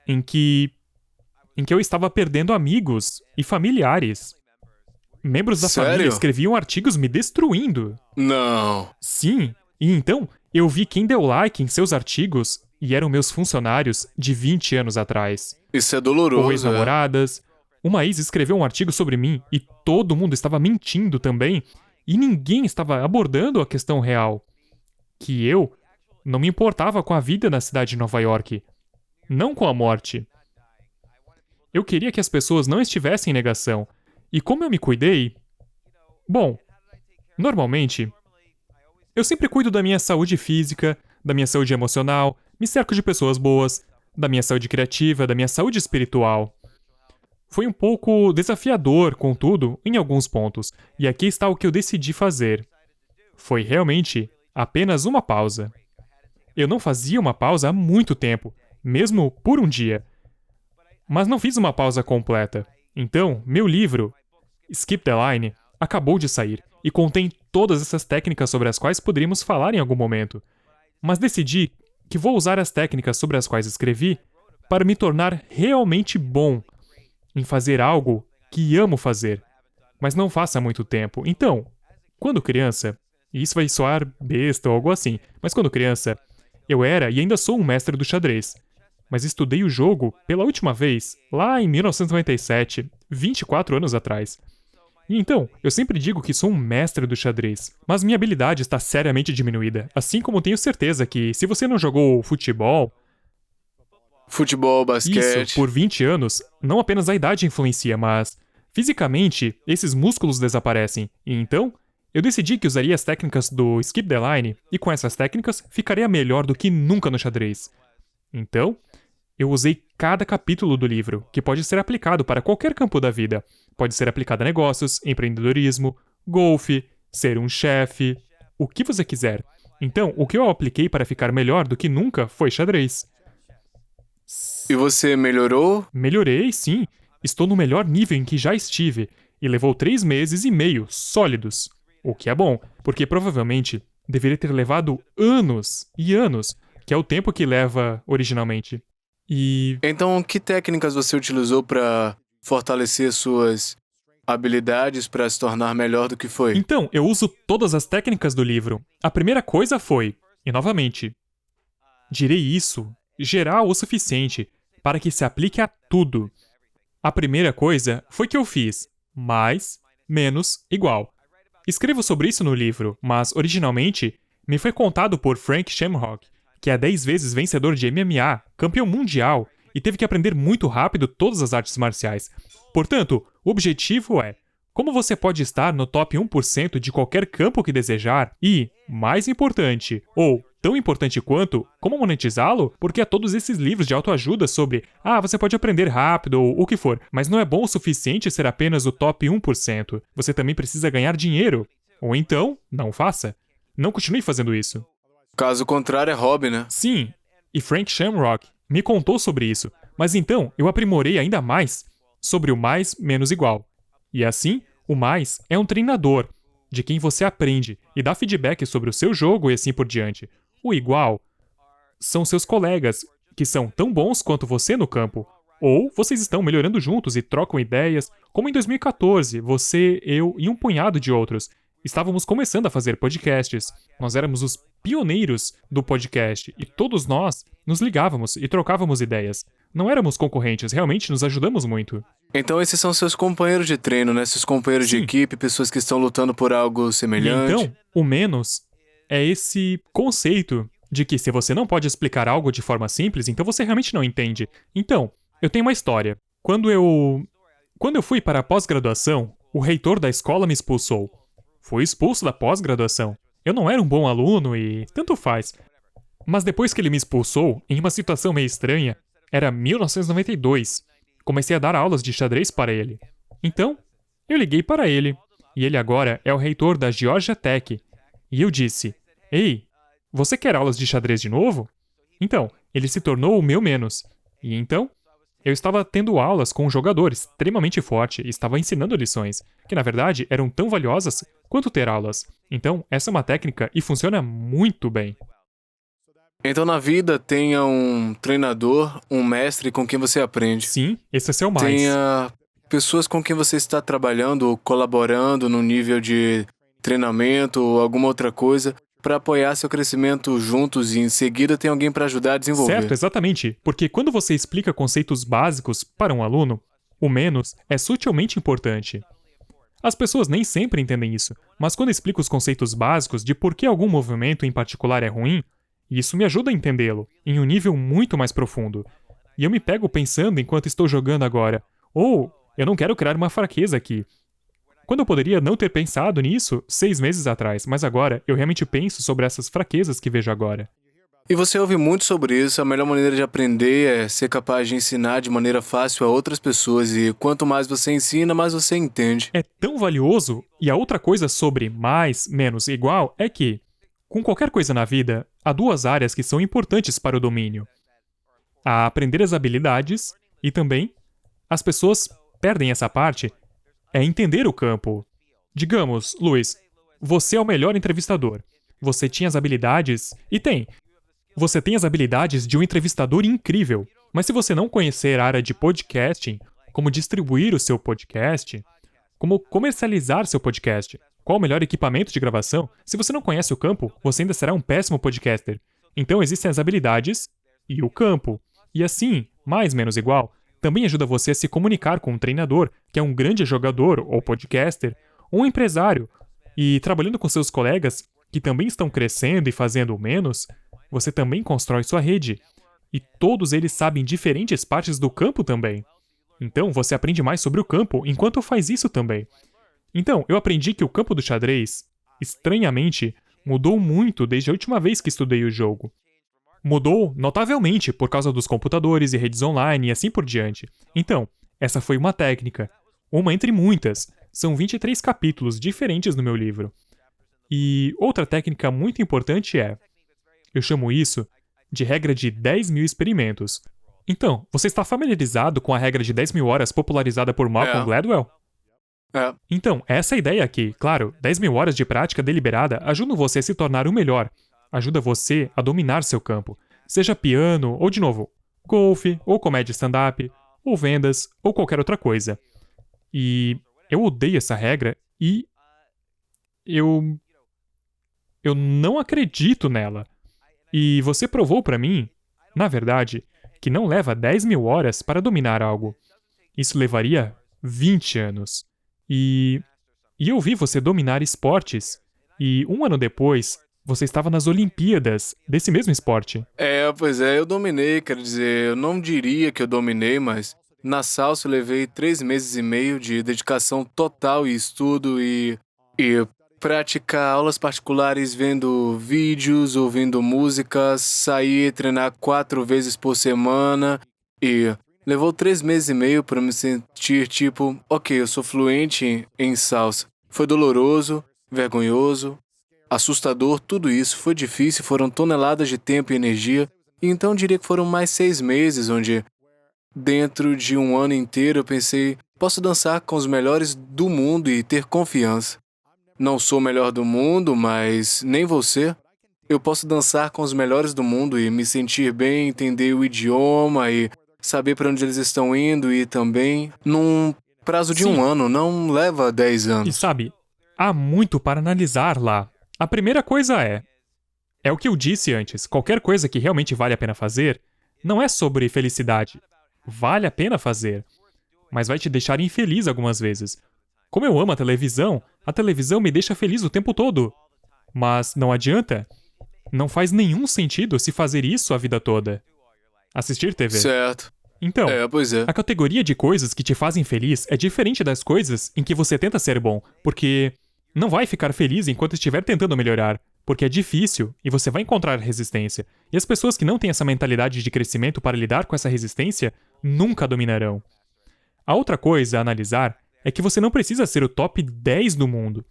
em que eu estava perdendo amigos e familiares. Membros da Sério? família escreviam artigos me destruindo. Não. Sim, e então eu vi quem deu like em seus artigos e eram meus funcionários de 20 anos atrás. Isso é Ou doloroso, ex-namoradas. Uma ex escreveu um artigo sobre mim e todo mundo estava mentindo também, e ninguém estava abordando a questão real. Que eu não me importava com a vida na cidade de Nova York, não com a morte. Eu queria que as pessoas não estivessem em negação. E como eu me cuidei? Bom, normalmente, eu sempre cuido da minha saúde física, da minha saúde emocional, me cerco de pessoas boas, da minha saúde criativa, da minha saúde espiritual. Foi um pouco desafiador, contudo, em alguns pontos, e aqui está o que eu decidi fazer. Foi realmente apenas uma pausa. Eu não fazia uma pausa há muito tempo, mesmo por um dia. Mas não fiz uma pausa completa. Então, meu livro, Skip the Line, acabou de sair e contém todas essas técnicas sobre as quais poderíamos falar em algum momento. Mas decidi que vou usar as técnicas sobre as quais escrevi para me tornar realmente bom em fazer algo que amo fazer, mas não faço há muito tempo. Então, quando criança, e isso vai soar besta ou algo assim, mas quando criança, eu era e ainda sou um mestre do xadrez. Mas estudei o jogo pela última vez lá em 1997, 24 anos atrás. E então, eu sempre digo que sou um mestre do xadrez, mas minha habilidade está seriamente diminuída, assim como tenho certeza que, se você não jogou futebol, basquete. isso, por 20 anos, não apenas a idade influencia, mas, fisicamente, esses músculos desaparecem. E então, eu decidi que usaria as técnicas do Skip the Line, e com essas técnicas, ficaria melhor do que nunca no xadrez. Então, eu usei cada capítulo do livro, que pode ser aplicado para qualquer campo da vida. Pode ser aplicado a negócios, empreendedorismo, golfe, ser um chefe, o que você quiser. Então, o que eu apliquei para ficar melhor do que nunca foi xadrez. E você melhorou? Melhorei, sim. Estou no melhor nível em que já estive, e levou 3 meses e meio sólidos. O que é bom, porque provavelmente deveria ter levado anos e anos, que é o tempo que leva originalmente. E Então, que técnicas você utilizou para fortalecer suas habilidades para se tornar melhor do que foi? então, eu uso todas as técnicas do livro. A primeira coisa foi, e novamente, direi isso, geral o suficiente para que se aplique a tudo. A primeira coisa foi que eu fiz mais, menos, igual. Escrevo sobre isso no livro, mas originalmente me foi contado por Frank Shamrock, que é 10 vezes vencedor de MMA, campeão mundial, e teve que aprender muito rápido todas as artes marciais. Portanto, o objetivo é como você pode estar no top 1% de qualquer campo que desejar e, mais importante, ou tão importante quanto, como monetizá-lo, porque há todos esses livros de autoajuda sobre você pode aprender rápido ou o que for, mas não é bom o suficiente ser apenas o top 1%. Você também precisa ganhar dinheiro. Ou então, não faça. Não continue fazendo isso. Caso contrário, é hobby, né? Sim, e Frank Shamrock me contou sobre isso, mas então eu aprimorei ainda mais sobre o mais menos igual. E assim, o mais é um treinador, de quem você aprende e dá feedback sobre o seu jogo e assim por diante. O igual são seus colegas, que são tão bons quanto você no campo. Ou vocês estão melhorando juntos e trocam ideias, como em 2014, você, eu e um punhado de outros. Estávamos começando a fazer podcasts. Nós éramos os pioneiros do podcast e todos nós nos ligávamos e trocávamos ideias. Não éramos concorrentes, realmente nos ajudamos muito. Então esses são seus companheiros de treino, né? Seus companheiros de Sim. equipe, pessoas que estão lutando por algo E semelhante. então, o menos é esse conceito de que se você não pode explicar algo de forma simples, então você realmente não entende. Então, eu tenho uma história. Quando eu fui para a pós-graduação, o reitor da escola me expulsou. Fui expulso da pós-graduação. Eu não era um bom aluno e tanto faz. Mas depois que ele me expulsou, em uma situação meio estranha, era 1992. Comecei a dar aulas de xadrez para ele. Então, eu liguei para ele. E ele agora é o reitor da Georgia Tech. E eu disse, ei, você quer aulas de xadrez de novo? Então, ele se tornou o meu menos. E então, eu estava tendo aulas com um jogador extremamente forte e estava ensinando lições, que na verdade eram tão valiosas quanto ter aulas. Então, essa é uma técnica e funciona muito bem. Então na vida tenha um treinador, um mestre com quem você aprende. Sim, esse é seu mais. Tenha pessoas com quem você está trabalhando ou colaborando no nível de treinamento ou alguma outra coisa para apoiar seu crescimento juntos e em seguida tem alguém para ajudar a desenvolver. Certo, exatamente. Porque quando você explica conceitos básicos para um aluno, o menos é sutilmente importante. As pessoas nem sempre entendem isso, mas quando explico os conceitos básicos de por que algum movimento em particular é ruim, isso me ajuda a entendê-lo, em um nível muito mais profundo. E eu me pego pensando enquanto estou jogando agora, eu não quero criar uma fraqueza aqui. Quando eu poderia não ter pensado nisso 6 meses atrás, mas agora eu realmente penso sobre essas fraquezas que vejo agora. E você ouve muito sobre isso, a melhor maneira de aprender é ser capaz de ensinar de maneira fácil a outras pessoas e quanto mais você ensina, mais você entende. É tão valioso, e a outra coisa sobre mais, menos, igual é que, com qualquer coisa na vida, há 2 áreas que são importantes para o domínio. A aprender as habilidades e também as pessoas perdem essa parte, é entender o campo. Digamos, Luiz, você é o melhor entrevistador. Você tinha as habilidades, e você tem as habilidades de um entrevistador incrível, mas se você não conhecer a área de podcasting, como distribuir o seu podcast, como comercializar seu podcast, qual o melhor equipamento de gravação, se você não conhece o campo, você ainda será um péssimo podcaster. Então existem as habilidades e o campo. E assim, mais menos igual, também ajuda você a se comunicar com um treinador, que é um grande jogador ou podcaster, ou um empresário, e trabalhando com seus colegas, que também estão crescendo e fazendo o menos, você também constrói sua rede. E todos eles sabem diferentes partes do campo também. Então você aprende mais sobre o campo enquanto faz isso também. Então, eu aprendi que o campo do xadrez, estranhamente, mudou muito desde a última vez que estudei o jogo. Mudou notavelmente por causa dos computadores e redes online e assim por diante. Então, essa foi uma técnica. Uma entre muitas. São 23 capítulos diferentes no meu livro. E outra técnica muito importante é... Eu chamo isso de regra de 10.000 experimentos. Então, você está familiarizado com a regra de 10.000 horas popularizada por Malcolm Gladwell? Então, essa é a ideia aqui. Claro, 10.000 horas de prática deliberada ajudam você a se tornar o melhor. Ajuda você a dominar seu campo. Seja piano, ou de novo, golfe, ou comédia stand-up, ou vendas, ou qualquer outra coisa. E eu odeio essa regra e... Eu não acredito nela. E você provou pra mim, na verdade, que não leva 10.000 horas para dominar algo. Isso levaria 20 anos. E E eu vi você dominar esportes. E um ano depois, você estava nas Olimpíadas desse mesmo esporte. Pois é, eu dominei, quer dizer, eu não diria que eu dominei, mas na salsa eu levei 3 meses e meio de dedicação total e estudo e praticar aulas particulares, vendo vídeos, ouvindo músicas, sair, treinar 4 vezes por semana e levou 3 meses e meio para me sentir tipo, ok, eu sou fluente em salsa. Foi doloroso, vergonhoso, assustador, tudo isso. Foi difícil, foram toneladas de tempo e energia. E então eu diria que foram mais 6 meses, onde dentro de um ano inteiro eu pensei, posso dançar com os melhores do mundo e ter confiança. Não sou o melhor do mundo, mas nem você. Eu posso dançar com os melhores do mundo e me sentir bem, entender o idioma e saber para onde eles estão indo e também num prazo de Sim. 1 ano, não leva 10 E anos. sabe, há muito para analisar lá. A primeira coisa é o que eu disse antes, qualquer coisa que realmente vale a pena fazer, não é sobre felicidade. Vale a pena fazer, mas vai te deixar infeliz algumas vezes. Como eu amo a televisão me deixa feliz o tempo todo. Mas não adianta. Não faz nenhum sentido se fazer isso a vida toda. Assistir TV. Certo. Então, Pois é. a categoria de coisas que te fazem feliz é diferente das coisas em que você tenta ser bom, porque não vai ficar feliz enquanto estiver tentando melhorar, porque é difícil e você vai encontrar resistência. E as pessoas que não têm essa mentalidade de crescimento para lidar com essa resistência nunca dominarão. A outra coisa a analisar é que você não precisa ser o top 10 do mundo.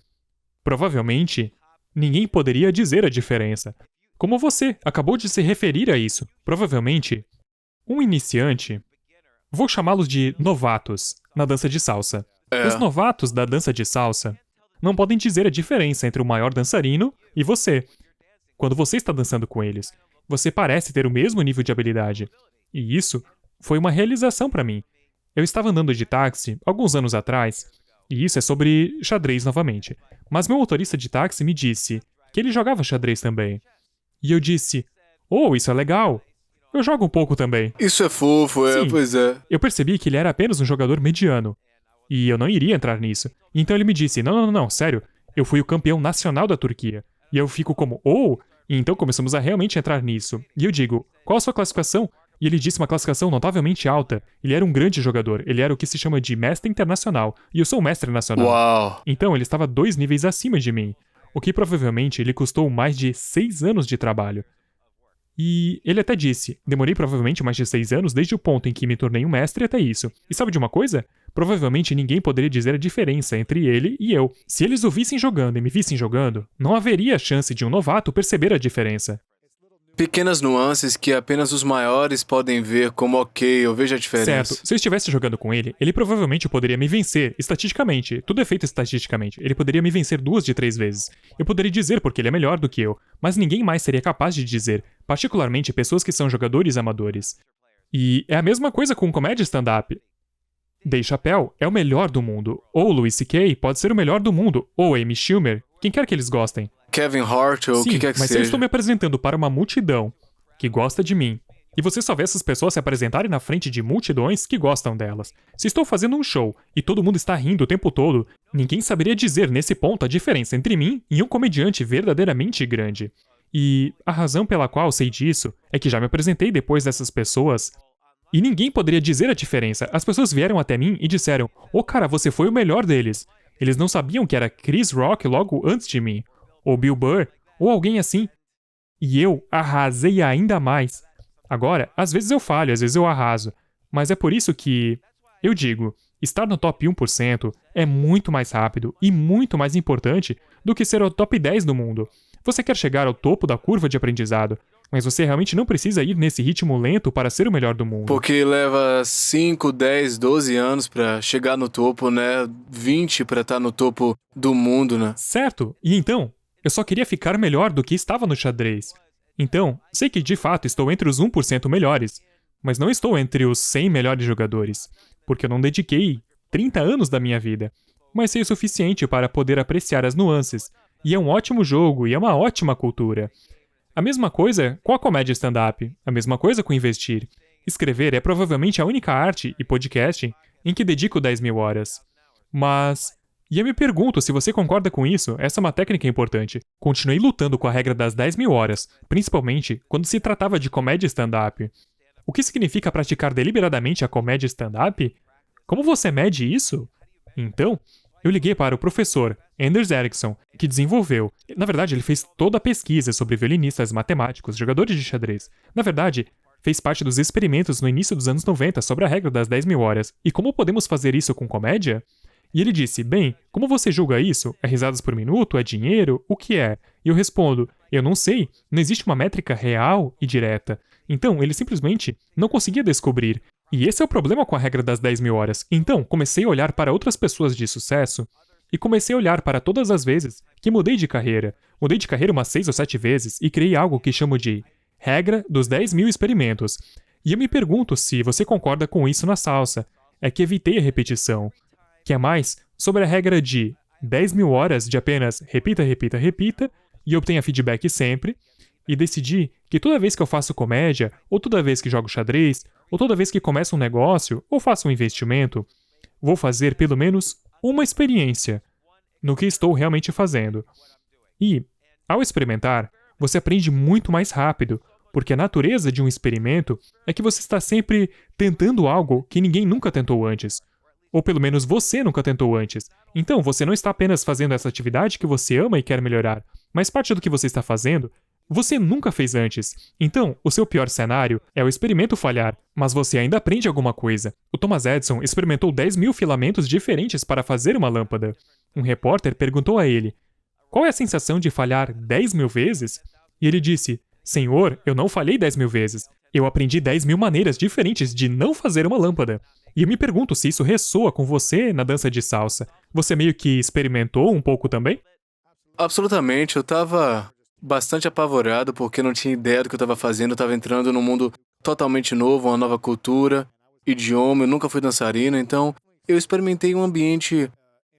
Provavelmente, ninguém poderia dizer a diferença. Como você acabou de se referir a isso, provavelmente, um iniciante, vou chamá-los de novatos, na dança de salsa. Os novatos da dança de salsa não podem dizer a diferença entre o maior dançarino e você. Quando você está dançando com eles, você parece ter o mesmo nível de habilidade. E isso foi uma realização para mim. Eu estava andando de táxi alguns anos atrás, e isso é sobre xadrez novamente. Mas meu motorista de táxi me disse que ele jogava xadrez também. E eu disse, oh, isso é legal. Eu jogo um pouco também. Isso é fofo, Sim. pois é. Eu percebi que ele era apenas um jogador mediano. E eu não iria entrar nisso. Então ele me disse, não, sério, eu fui o campeão nacional da Turquia. E eu fico como, oh, e então começamos a realmente entrar nisso. E eu digo, qual a sua classificação? E ele disse uma classificação notavelmente alta. Ele era um grande jogador, ele era o que se chama de mestre internacional. E eu sou um mestre nacional. Uau. Então ele estava 2 níveis acima de mim. O que provavelmente lhe custou mais de 6 anos de trabalho. E ele até disse, demorei provavelmente mais de 6 anos desde o ponto em que me tornei um mestre até isso. E sabe de uma coisa? Provavelmente ninguém poderia dizer a diferença entre ele e eu. Se eles o vissem jogando e me vissem jogando, não haveria chance de um novato perceber a diferença. Pequenas nuances que apenas os maiores podem ver como ok, eu vejo a diferença. Certo, se eu estivesse jogando com ele provavelmente poderia me vencer, estatisticamente. Tudo é feito estatisticamente. Ele poderia me vencer 2 de 3 vezes. Eu poderia dizer porque ele é melhor do que eu, mas ninguém mais seria capaz de dizer, particularmente pessoas que são jogadores amadores. E é a mesma coisa com comédia stand-up. Dave Chappelle é o melhor do mundo, ou Louis C.K. pode ser o melhor do mundo, ou Amy Schumer, quem quer que eles gostem. Kevin Hart ou o Sim, que quer que mas seja. eu estou me apresentando para uma multidão que gosta de mim. E você só vê essas pessoas se apresentarem na frente de multidões que gostam delas. Se estou fazendo um show e todo mundo está rindo o tempo todo, ninguém saberia dizer nesse ponto a diferença entre mim e um comediante verdadeiramente grande. E a razão pela qual sei disso é que já me apresentei depois dessas pessoas e ninguém poderia dizer a diferença. As pessoas vieram até mim e disseram, "Ô cara, você foi o melhor deles." Eles não sabiam que era Chris Rock logo antes de mim, ou Bill Burr, ou alguém assim. E eu arrasei ainda mais. Agora, às vezes eu falho, às vezes eu arraso. Mas é por isso que, eu digo, estar no top 1% é muito mais rápido e muito mais importante do que ser o top 10 do mundo. Você quer chegar ao topo da curva de aprendizado, mas você realmente não precisa ir nesse ritmo lento para ser o melhor do mundo. Porque leva 5, 10, 12 anos pra chegar no topo, né? 20 pra estar no topo do mundo, né? Certo, e então, eu só queria ficar melhor do que estava no xadrez. Então, sei que de fato estou entre os 1% melhores, mas não estou entre os 100 melhores jogadores, porque eu não dediquei 30 anos da minha vida, mas sei o suficiente para poder apreciar as nuances, e é um ótimo jogo e é uma ótima cultura. A mesma coisa com a comédia stand-up, a mesma coisa com investir. Escrever é provavelmente a única arte e podcast em que dedico 10.000 horas. Mas E eu me pergunto se você concorda com isso, essa é uma técnica importante. Continuei lutando com a regra das 10.000 horas, principalmente quando se tratava de comédia stand-up. O que significa praticar deliberadamente a comédia stand-up? Como você mede isso? Então, eu liguei para o professor Anders Ericsson, que desenvolveu. Na verdade, ele fez toda a pesquisa sobre violinistas, matemáticos, jogadores de xadrez. Na verdade, fez parte dos experimentos no início dos anos 90 sobre a regra das 10.000 horas. E como podemos fazer isso com comédia? E ele disse, bem, como você julga isso? É risadas por minuto? É dinheiro? O que é? E eu respondo, eu não sei, não existe uma métrica real e direta. Então, ele simplesmente não conseguia descobrir. E esse é o problema com a regra das 10.000 horas. Então, comecei a olhar para outras pessoas de sucesso e comecei a olhar para todas as vezes que mudei de carreira. Mudei de carreira umas 6 ou 7 vezes e criei algo que chamo de regra dos 10.000 experimentos. E eu me pergunto se você concorda com isso na salsa. É que evitei a repetição. Que é mais sobre a regra de 10.000 horas de apenas repita, repita, repita e obtenha feedback sempre. E decidi que toda vez que eu faço comédia, ou toda vez que jogo xadrez, ou toda vez que começo um negócio, ou faço um investimento, vou fazer pelo menos uma experiência no que estou realmente fazendo. E, ao experimentar, você aprende muito mais rápido, porque a natureza de um experimento é que você está sempre tentando algo que ninguém nunca tentou antes. Ou pelo menos você nunca tentou antes. Então, você não está apenas fazendo essa atividade que você ama e quer melhorar, mas parte do que você está fazendo você nunca fez antes. Então, o seu pior cenário é o experimento falhar, mas você ainda aprende alguma coisa. O Thomas Edison experimentou 10.000 filamentos diferentes para fazer uma lâmpada. Um repórter perguntou a ele, qual é a sensação de falhar 10.000 vezes? E ele disse, Senhor, eu não falhei 10.000 vezes. Eu aprendi 10.000 maneiras diferentes de não fazer uma lâmpada. E eu me pergunto se isso ressoa com você na dança de salsa. Você meio que experimentou um pouco também? Absolutamente, eu tava bastante apavorado porque não tinha ideia do que eu estava fazendo. Eu estava entrando num mundo totalmente novo, uma nova cultura, idioma. Eu nunca fui dançarino, então eu experimentei um ambiente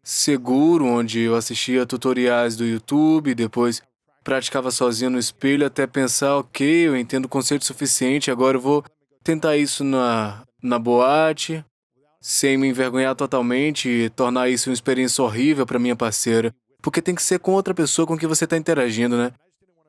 seguro onde eu assistia tutoriais do YouTube, depois praticava sozinho no espelho até pensar, ok, eu entendo o conceito suficiente, agora eu vou tentar isso na boate, sem me envergonhar totalmente e tornar isso uma experiência horrível para minha parceira, porque tem que ser com outra pessoa com quem você está interagindo, né?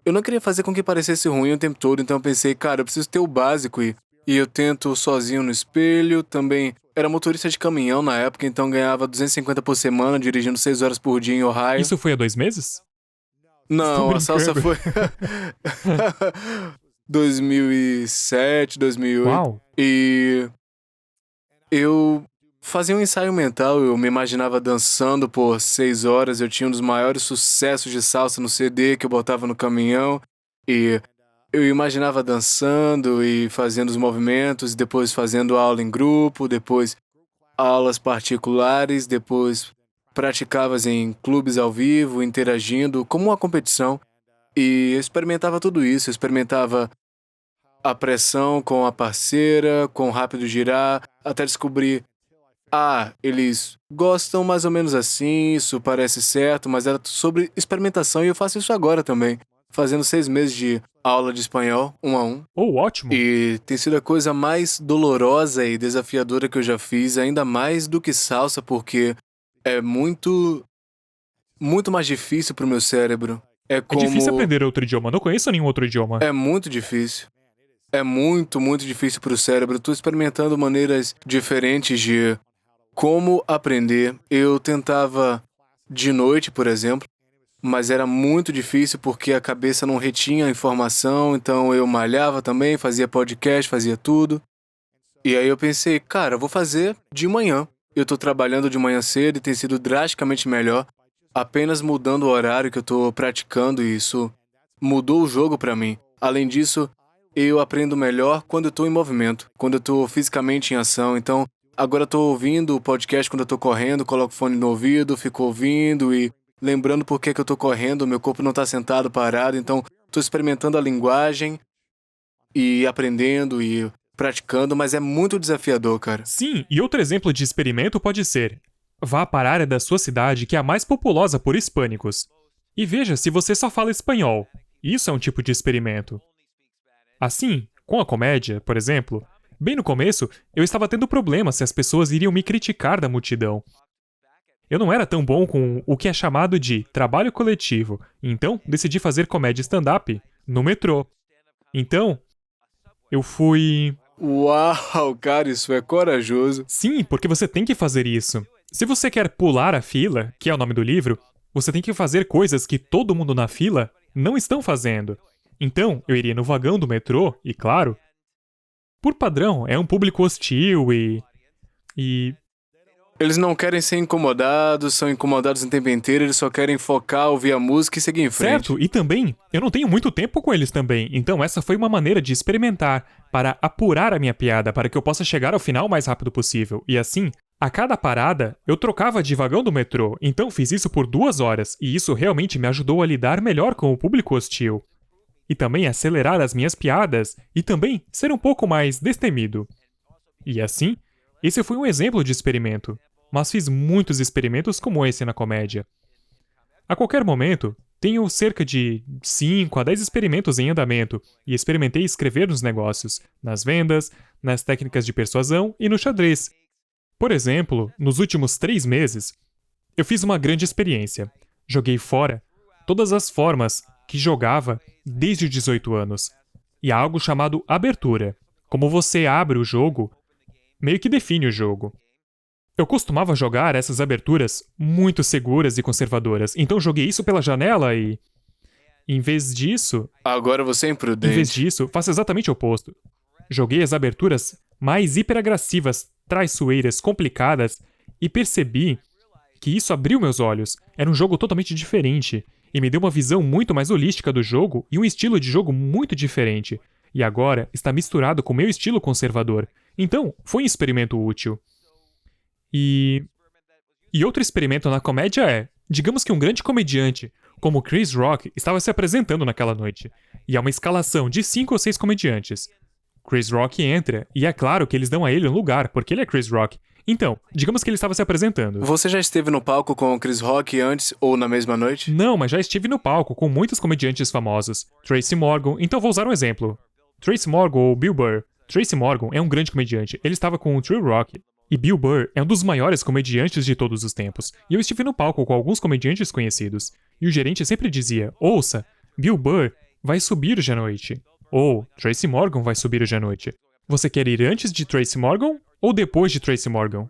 Eu não queria fazer com que parecesse ruim o tempo todo, então eu pensei, cara, eu preciso ter o básico e eu tento sozinho no espelho. Também era motorista de caminhão na época, então ganhava 250 por semana, dirigindo 6 horas por dia em Ohio. Isso foi há 2 meses? Não, a Estou salsa brincando. foi 2007, 2008. Uau! E eu fazia um ensaio mental, eu me imaginava dançando por 6 horas, eu tinha um dos maiores sucessos de salsa no CD que eu botava no caminhão, e eu imaginava dançando e fazendo os movimentos, depois fazendo aula em grupo, depois aulas particulares, depois praticavas em clubes ao vivo, interagindo, como uma competição, e eu experimentava tudo isso, eu experimentava a pressão com a parceira, com o rápido girar, até descobrir eles gostam mais ou menos assim, isso parece certo, mas era sobre experimentação e eu faço isso agora também, fazendo 6 meses de aula de espanhol, 1 a 1. Oh, ótimo! E tem sido a coisa mais dolorosa e desafiadora que eu já fiz, ainda mais do que salsa, porque é muito mais difícil pro meu cérebro. É difícil aprender outro idioma, não conheço nenhum outro idioma. É muito difícil. É muito difícil pro cérebro. Tô experimentando maneiras diferentes de como aprender. Eu tentava de noite, por exemplo, mas era muito difícil porque a cabeça não retinha a informação, então eu malhava também, fazia podcast, fazia tudo. E aí eu pensei, cara, eu vou fazer de manhã. Eu tô trabalhando de manhã cedo e tem sido drasticamente melhor, apenas mudando o horário que eu tô praticando e isso mudou o jogo pra mim. Além disso, eu aprendo melhor quando eu tô em movimento, quando eu tô fisicamente em ação, então agora eu tô ouvindo o podcast quando eu tô correndo, coloco o fone no ouvido, fico ouvindo e lembrando por que eu tô correndo, meu corpo não tá sentado, parado, então tô experimentando a linguagem e aprendendo e praticando, mas é muito desafiador, cara. Sim, e outro exemplo de experimento pode ser: vá para a área da sua cidade que é a mais populosa por hispânicos. E veja se você só fala espanhol. Isso é um tipo de experimento. Assim, com a comédia, por exemplo, bem no começo, eu estava tendo problemas se as pessoas iriam me criticar da multidão. eu não era tão bom com o que é chamado de trabalho coletivo, então decidi fazer comédia stand-up no metrô. Então, eu fui... Uau, cara, isso é corajoso. Sim, porque você tem que fazer isso. Se você quer pular a fila, que é o nome do livro, você tem que fazer coisas que todo mundo na fila não estão fazendo. Então, eu iria no vagão do metrô, e claro, por padrão, é um público hostil e Eles não querem ser incomodados, são incomodados o tempo inteiro, eles só querem focar, ouvir a música e seguir em frente. certo, e também, eu não tenho muito tempo com eles também, então essa foi uma maneira de experimentar, para apurar a minha piada, para que eu possa chegar ao final o mais rápido possível. E assim, a cada parada, eu trocava de vagão do metrô, então fiz isso por 2 horas, e isso realmente me ajudou a lidar melhor com o público hostil. E também acelerar as minhas piadas, e também ser um pouco mais destemido. E assim, esse foi um exemplo de experimento. Mas fiz muitos experimentos como esse na comédia. A qualquer momento, tenho cerca de 5 a 10 experimentos em andamento e experimentei escrever nos negócios, nas vendas, nas técnicas de persuasão e no xadrez. Por exemplo, nos últimos 3 meses, eu fiz uma grande experiência. Joguei fora todas as formas que jogava desde os 18 anos. E há algo chamado abertura. Como você abre o jogo, meio que define o jogo. Eu costumava jogar essas aberturas muito seguras e conservadoras, então joguei isso pela janela e... Em vez disso, Agora você é imprudente. faço exatamente o oposto. Joguei as aberturas mais hiperagressivas, traiçoeiras, complicadas, e percebi que isso abriu meus olhos. Era um jogo totalmente diferente, e me deu uma visão muito mais holística do jogo e um estilo de jogo muito diferente. E agora está misturado com o meu estilo conservador. Então, foi um experimento útil. E outro experimento na comédia é, digamos que um grande comediante, como Chris Rock, estava se apresentando naquela noite. E há uma escalação de 5 ou 6 comediantes. Chris Rock entra, e é claro que eles dão a ele um lugar, porque ele é Chris Rock. Então, digamos que ele estava se apresentando. Você já esteve no palco com o Chris Rock antes ou na mesma noite? Não, mas já estive no palco com muitos comediantes famosos. Tracy Morgan, então vou usar um exemplo. Tracy Morgan ou Bill Burr. Tracy Morgan é um grande comediante, ele estava com o True Rock. E Bill Burr é um dos maiores comediantes de todos os tempos. E eu estive no palco com alguns comediantes conhecidos. E o gerente sempre dizia, ouça, Bill Burr vai subir hoje à noite. Ou Tracy Morgan vai subir hoje à noite. Você quer ir antes de Tracy Morgan ou depois de Tracy Morgan?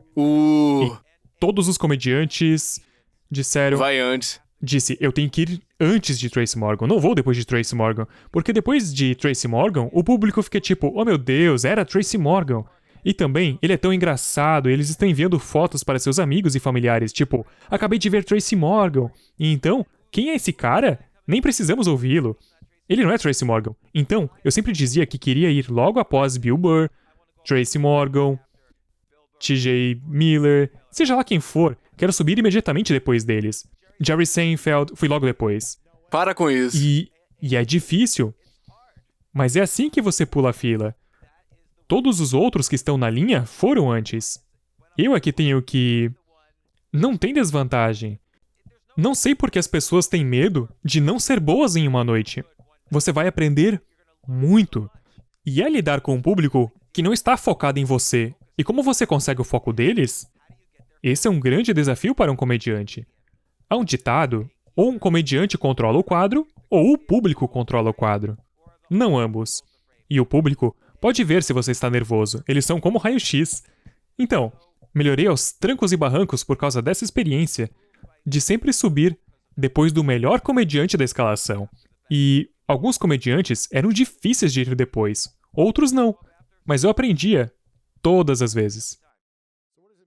Todos os comediantes disseram... Vai antes. Disse, eu tenho que ir antes de Tracy Morgan, não vou depois de Tracy Morgan. Porque depois de Tracy Morgan, o público fica tipo, oh meu Deus, era Tracy Morgan. E também, ele é tão engraçado, eles estão enviando fotos para seus amigos e familiares, tipo, acabei de ver Tracy Morgan. E então, quem é esse cara? Nem precisamos ouvi-lo. Ele não é Tracy Morgan. Então, eu sempre dizia que queria ir logo após Bill Burr, Tracy Morgan, T.J. Miller, seja lá quem for, quero subir imediatamente depois deles. Jerry Seinfeld, fui logo depois. Para com isso. E é difícil, mas é assim que você pula a fila. Todos os outros que estão na linha foram antes. Eu é que tenho que... Não tem desvantagem. Não sei por que as pessoas têm medo de não ser boas em uma noite. Você vai aprender muito. E é lidar com um público que não está focado em você. E como você consegue o foco deles? Esse é um grande desafio para um comediante. Há um ditado, ou um comediante controla o quadro, ou o público controla o quadro. Não ambos. E o público pode ver se você está nervoso, eles são como raio-x. Então, melhorei aos trancos e barrancos por causa dessa experiência de sempre subir depois do melhor comediante da escalação. E alguns comediantes eram difíceis de ir depois, outros não, mas eu aprendia todas as vezes.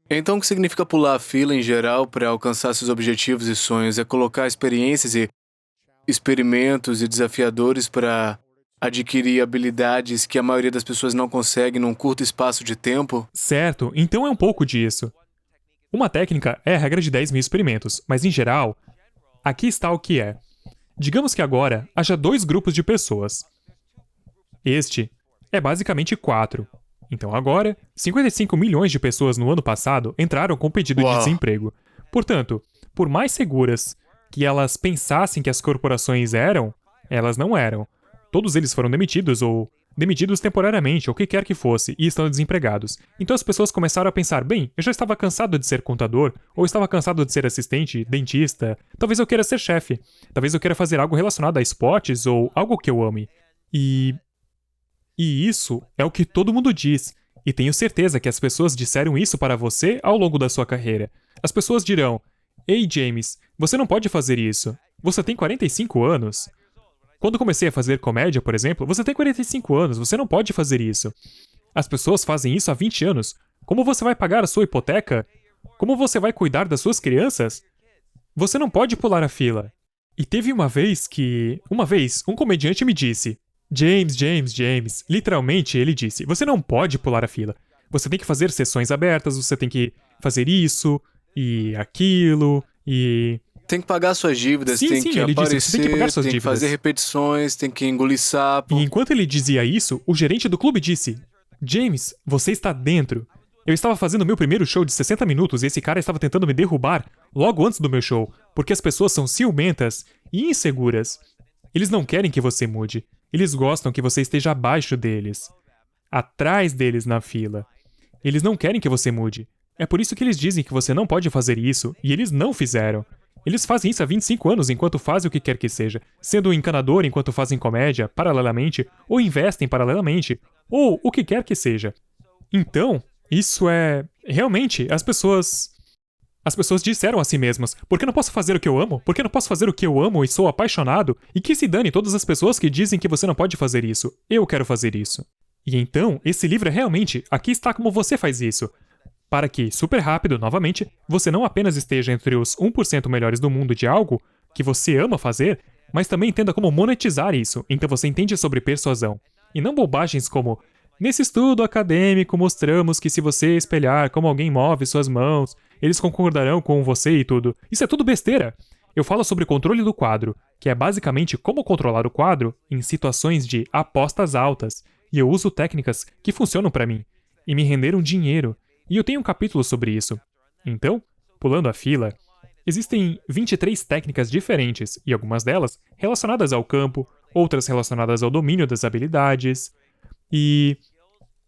Então, o que significa pular a fila em geral para alcançar seus objetivos e sonhos? É colocar experiências e experimentos e desafiadores para adquirir habilidades que a maioria das pessoas não consegue num curto espaço de tempo? Certo, então é um pouco disso. Uma técnica é a regra de 10 mil experimentos, mas em geral, aqui está o que é. Digamos que agora haja 2 grupos de pessoas. Este é basicamente 4. Então agora, 55 milhões de pessoas no ano passado entraram com pedido de desemprego. Portanto, por mais seguras que elas pensassem que as corporações eram, elas não eram. Todos eles foram demitidos ou demitidos temporariamente ou o que quer que fosse e estão desempregados. Então as pessoas começaram a pensar, bem, eu já estava cansado de ser contador, ou estava cansado de ser assistente, dentista, talvez eu queira ser chefe, talvez eu queira fazer algo relacionado a esportes ou algo que eu ame. E isso é o que todo mundo diz. E tenho certeza que as pessoas disseram isso para você ao longo da sua carreira. As pessoas dirão, ei James, você não pode fazer isso. Você tem 45 anos. Quando comecei a fazer comédia, por exemplo, você tem 45 anos, você não pode fazer isso. As pessoas fazem isso há 20 anos. Como você vai pagar a sua hipoteca? Como você vai cuidar das suas crianças? Você não pode pular a fila. E teve uma vez, um comediante me disse, James, literalmente ele disse, você não pode pular a fila. Você tem que fazer sessões abertas, você tem que fazer isso e aquilo e... Tem que pagar suas dívidas, Sim, tem sim, que ele disse, aparecer, você tem que pagar suas tem que dívidas. fazer repetições, tem que engolir sapo. E enquanto ele dizia isso, o gerente do clube disse, James, você está dentro. Eu estava fazendo meu primeiro show de 60 minutos e esse cara estava tentando me derrubar logo antes do meu show, porque as pessoas são ciumentas e inseguras. Eles não querem que você mude. Eles gostam que você esteja abaixo deles, atrás deles na fila. Eles não querem que você mude. É por isso que eles dizem que você não pode fazer isso, e eles não fizeram. Eles fazem isso há 25 anos enquanto fazem o que quer que seja, sendo um encanador enquanto fazem comédia, paralelamente, ou investem paralelamente, ou o que quer que seja. Então, isso é... Realmente, as pessoas disseram a si mesmas, por que não posso fazer o que eu amo? Por que não posso fazer o que eu amo e sou apaixonado? E que se dane todas as pessoas que dizem que você não pode fazer isso. Eu quero fazer isso. E então, esse livro é realmente, aqui está como você faz isso. Para que, super rápido, novamente, você não apenas esteja entre os 1% melhores do mundo de algo que você ama fazer, mas também entenda como monetizar isso, então você entende sobre persuasão. E não bobagens como, nesse estudo acadêmico mostramos que se você espelhar como alguém move suas mãos, eles concordarão com você e tudo. Isso é tudo besteira. Eu falo sobre controle do quadro, que é basicamente como controlar o quadro em situações de apostas altas, e eu uso técnicas que funcionam para mim, e me renderam dinheiro. E eu tenho um capítulo sobre isso. Então, pulando a fila, existem 23 técnicas diferentes, e algumas delas relacionadas ao campo, outras relacionadas ao domínio das habilidades. E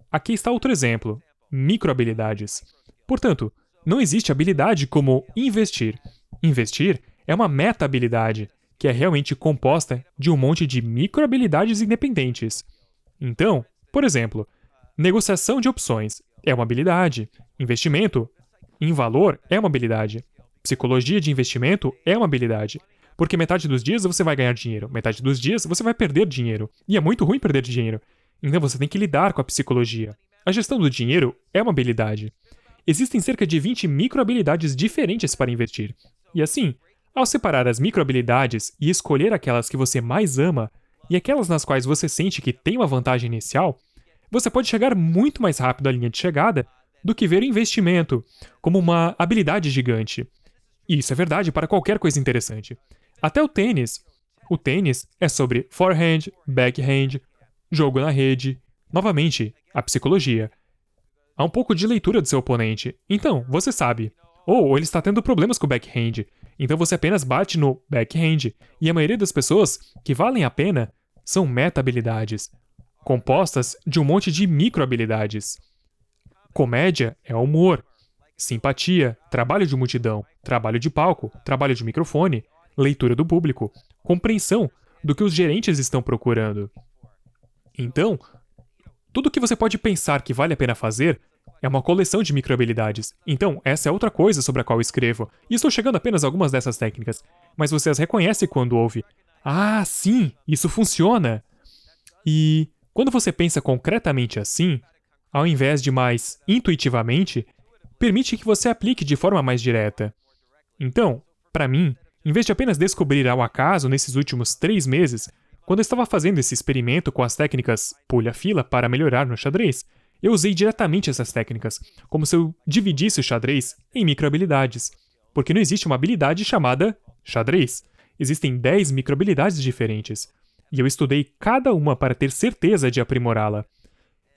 aqui está outro exemplo: microhabilidades. Portanto, não existe habilidade como investir. Investir é uma meta-habilidade, que é realmente composta de um monte de microhabilidades independentes. Então, por exemplo, negociação de opções é uma habilidade. Investimento em valor é uma habilidade. Psicologia de investimento é uma habilidade. Porque metade dos dias você vai ganhar dinheiro, metade dos dias você vai perder dinheiro. E é muito ruim perder dinheiro. Então você tem que lidar com a psicologia. A gestão do dinheiro é uma habilidade. Existem cerca de 20 microhabilidades diferentes para investir. E assim, ao separar as microhabilidades e escolher aquelas que você mais ama e aquelas nas quais você sente que tem uma vantagem inicial, você pode chegar muito mais rápido à linha de chegada do que ver o investimento como uma habilidade gigante. E isso é verdade para qualquer coisa interessante. Até o tênis. O tênis é sobre forehand, backhand, jogo na rede, novamente, a psicologia. Há um pouco de leitura do seu oponente. Então, você sabe. Ou ele está tendo problemas com o backhand. Então você apenas bate no backhand. E a maioria das pessoas que valem a pena são meta-habilidades, compostas de um monte de micro-habilidades. Comédia é humor, simpatia, trabalho de multidão, trabalho de palco, trabalho de microfone, leitura do público, compreensão do que os gerentes estão procurando. Então, tudo que você pode pensar que vale a pena fazer é uma coleção de microhabilidades. Então, essa é outra coisa sobre a qual escrevo, e estou chegando apenas a algumas dessas técnicas, mas você as reconhece quando ouve. Ah, sim, isso funciona! E quando você pensa concretamente assim, ao invés de mais intuitivamente, permite que você aplique de forma mais direta. Então, para mim, em vez de apenas descobrir ao acaso nesses últimos 3 meses, quando eu estava fazendo esse experimento com as técnicas pulha-fila para melhorar no xadrez, eu usei diretamente essas técnicas, como se eu dividisse o xadrez em microhabilidades. Porque não existe uma habilidade chamada xadrez. Existem 10 microhabilidades diferentes. E eu estudei cada uma para ter certeza de aprimorá-la.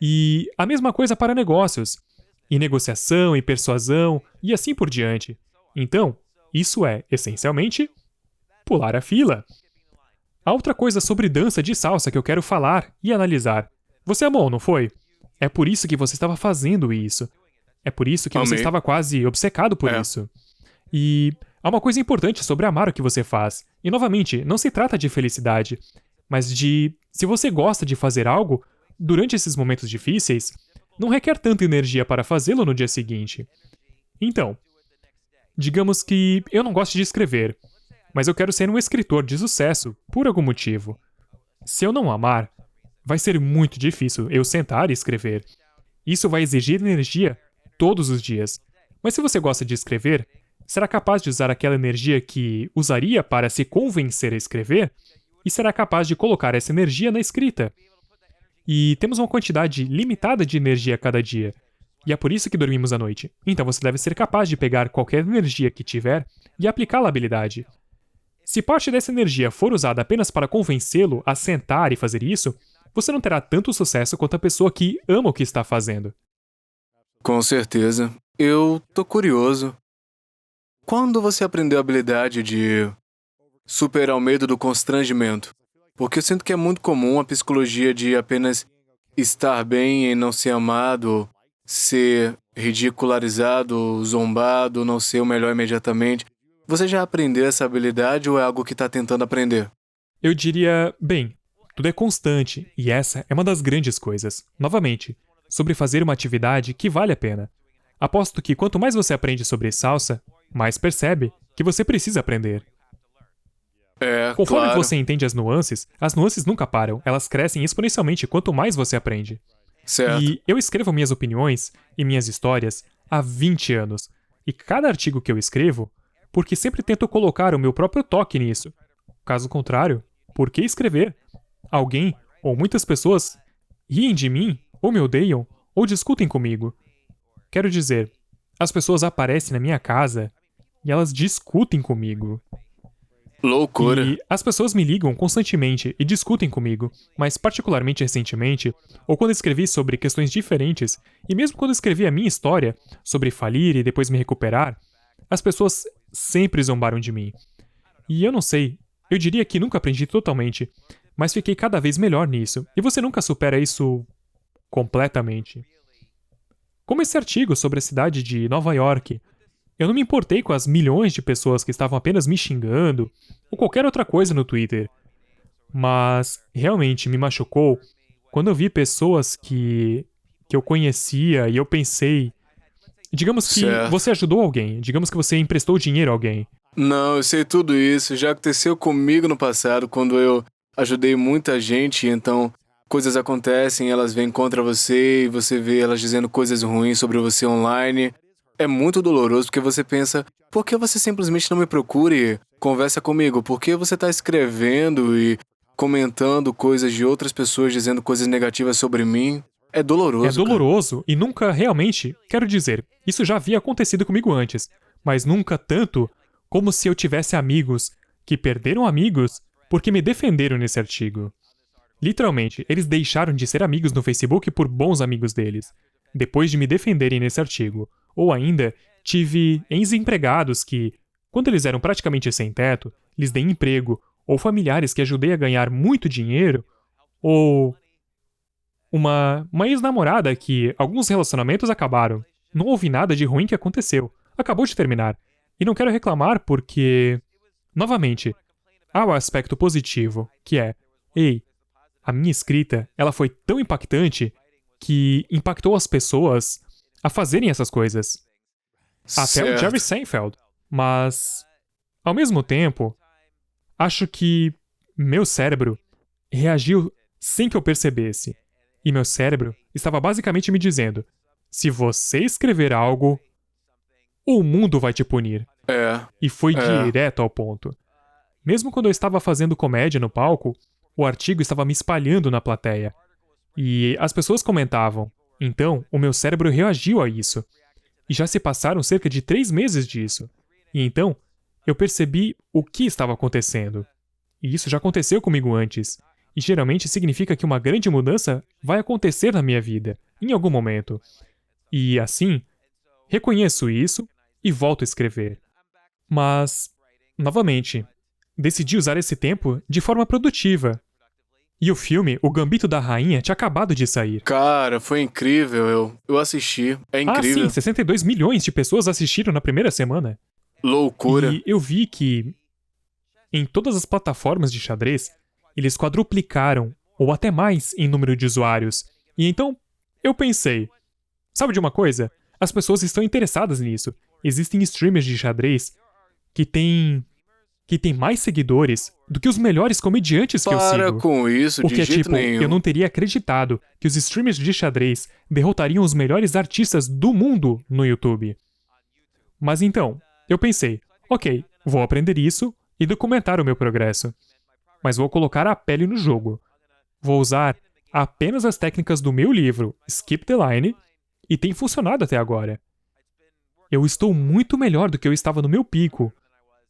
E a mesma coisa para negócios. E negociação, e persuasão, e assim por diante. Então, isso é, essencialmente, pular a fila. Há outra coisa sobre dança de salsa que eu quero falar e analisar. Você amou, não foi? É por isso que você estava fazendo isso. É por isso que você Amei. estava quase obcecado por É. isso. E há uma coisa importante sobre amar o que você faz. E novamente, não se trata de felicidade, mas de se você gosta de fazer algo, durante esses momentos difíceis, não requer tanta energia para fazê-lo no dia seguinte. Então, digamos que eu não gosto de escrever, mas eu quero ser um escritor de sucesso por algum motivo. Se eu não amar, vai ser muito difícil eu sentar e escrever. Isso vai exigir energia todos os dias. Mas se você gosta de escrever, será capaz de usar aquela energia que usaria para se convencer a escrever e será capaz de colocar essa energia na escrita. E temos uma quantidade limitada de energia a cada dia. E é por isso que dormimos à noite. Então você deve ser capaz de pegar qualquer energia que tiver e aplicá-la à habilidade. Se parte dessa energia for usada apenas para convencê-lo a sentar e fazer isso, você não terá tanto sucesso quanto a pessoa que ama o que está fazendo. Com certeza. Eu tô curioso. Quando você aprendeu a habilidade de superar o medo do constrangimento? Porque eu sinto que é muito comum a psicologia de apenas estar bem em não ser amado, ser ridicularizado, zombado, não ser o melhor imediatamente. Você já aprendeu essa habilidade ou é algo que está tentando aprender? Eu diria, bem, tudo é constante, e essa é uma das grandes coisas. Novamente, sobre fazer uma atividade que vale a pena. Aposto que quanto mais você aprende sobre salsa, mais percebe que você precisa aprender. Conforme Claro. você entende as nuances nunca param, elas crescem exponencialmente quanto mais você aprende. Certo. E eu escrevo minhas opiniões e minhas histórias há 20 anos. E cada artigo que eu escrevo, porque sempre tento colocar o meu próprio toque nisso. Caso contrário, por que escrever? Alguém, ou muitas pessoas, riem de mim, ou me odeiam, ou discutem comigo. Quero dizer, as pessoas aparecem na minha casa e elas discutem comigo. Loucura. E as pessoas me ligam constantemente e discutem comigo, mas particularmente recentemente, ou quando escrevi sobre questões diferentes, e mesmo quando escrevi a minha história, sobre falir e depois me recuperar, as pessoas sempre zombaram de mim. E eu não sei, eu diria que nunca aprendi totalmente, mas fiquei cada vez melhor nisso, e você nunca supera isso completamente. Como esse artigo sobre a cidade de Nova York. Eu não me importei com as milhões de pessoas que estavam apenas me xingando, ou qualquer outra coisa no Twitter. Mas realmente me machucou quando eu vi pessoas que eu conhecia e eu pensei. Digamos que Certo. você ajudou alguém, digamos que você emprestou dinheiro a alguém. Não, eu sei tudo isso. Já aconteceu comigo no passado, quando eu ajudei muita gente, então coisas acontecem, elas vêm contra você e você vê elas dizendo coisas ruins sobre você online. É muito doloroso porque você pensa, por que você simplesmente não me procura e conversa comigo? Por que você está escrevendo e comentando coisas de outras pessoas dizendo coisas negativas sobre mim? É doloroso. É doloroso e nunca realmente, quero dizer, isso já havia acontecido comigo antes, mas nunca tanto como se eu tivesse amigos que perderam amigos porque me defenderam nesse artigo. Literalmente, eles deixaram de ser amigos no Facebook por bons amigos deles, depois de me defenderem nesse artigo. Ou ainda, tive ex-empregados que, quando eles eram praticamente sem teto, lhes dei emprego, ou familiares que ajudei a ganhar muito dinheiro, ou uma ex-namorada que alguns relacionamentos acabaram. Não houve nada de ruim que aconteceu. Acabou de terminar. E não quero reclamar porque, novamente, há o aspecto positivo, que é, ei, a minha escrita, ela foi tão impactante que impactou as pessoas a fazerem essas coisas. Até o Certo. Jerry Seinfeld. Mas, ao mesmo tempo, acho que meu cérebro reagiu sem que eu percebesse. E meu cérebro estava basicamente me dizendo: se você escrever algo, o mundo vai te punir. E foi direto ao ponto. Mesmo quando eu estava fazendo comédia no palco, o artigo estava me espalhando na plateia. E as pessoas comentavam. Então, o meu cérebro reagiu a isso. E já se passaram cerca de 3 meses disso. E então, eu percebi o que estava acontecendo. E isso já aconteceu comigo antes. E geralmente significa que uma grande mudança vai acontecer na minha vida, em algum momento. E assim, reconheço isso e volto a escrever. Mas, novamente, decidi usar esse tempo de forma produtiva. E o filme, O Gambito da Rainha, tinha acabado de sair. Cara, foi incrível. Eu assisti. É incrível. Ah, sim, 62 milhões de pessoas assistiram na primeira semana. Loucura. E eu vi que em todas as plataformas de xadrez, eles quadruplicaram, ou até mais, em número de usuários. E então, eu pensei, sabe de uma coisa? As pessoas estão interessadas nisso. Existem streamers de xadrez que têm mais seguidores do que os melhores comediantes que eu Para sigo. com isso, O de que é jeito tipo, nenhum. eu não teria acreditado que os streamers de xadrez derrotariam os melhores artistas do mundo no YouTube. Mas então, eu pensei, ok, vou aprender isso e documentar o meu progresso. Mas vou colocar a pele no jogo. Vou usar apenas as técnicas do meu livro, Skip the Line, e tem funcionado até agora. Eu estou muito melhor do que eu estava no meu pico.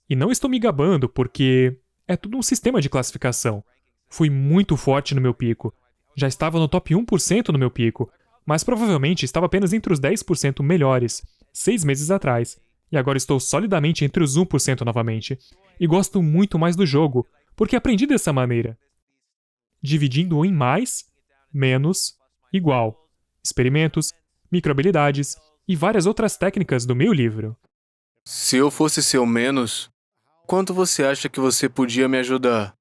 E não estou me gabando, porque é tudo um sistema de classificação. Fui muito forte no meu pico. Já estava no top 1% no meu pico, mas provavelmente estava apenas entre os 10% melhores, 6 meses atrás. E agora estou solidamente entre os 1% novamente. E gosto muito mais do jogo, porque aprendi dessa maneira. Dividindo em mais, menos, igual. Experimentos, microhabilidades e várias outras técnicas do meu livro. Se eu fosse seu menos, quanto você acha que você podia me ajudar?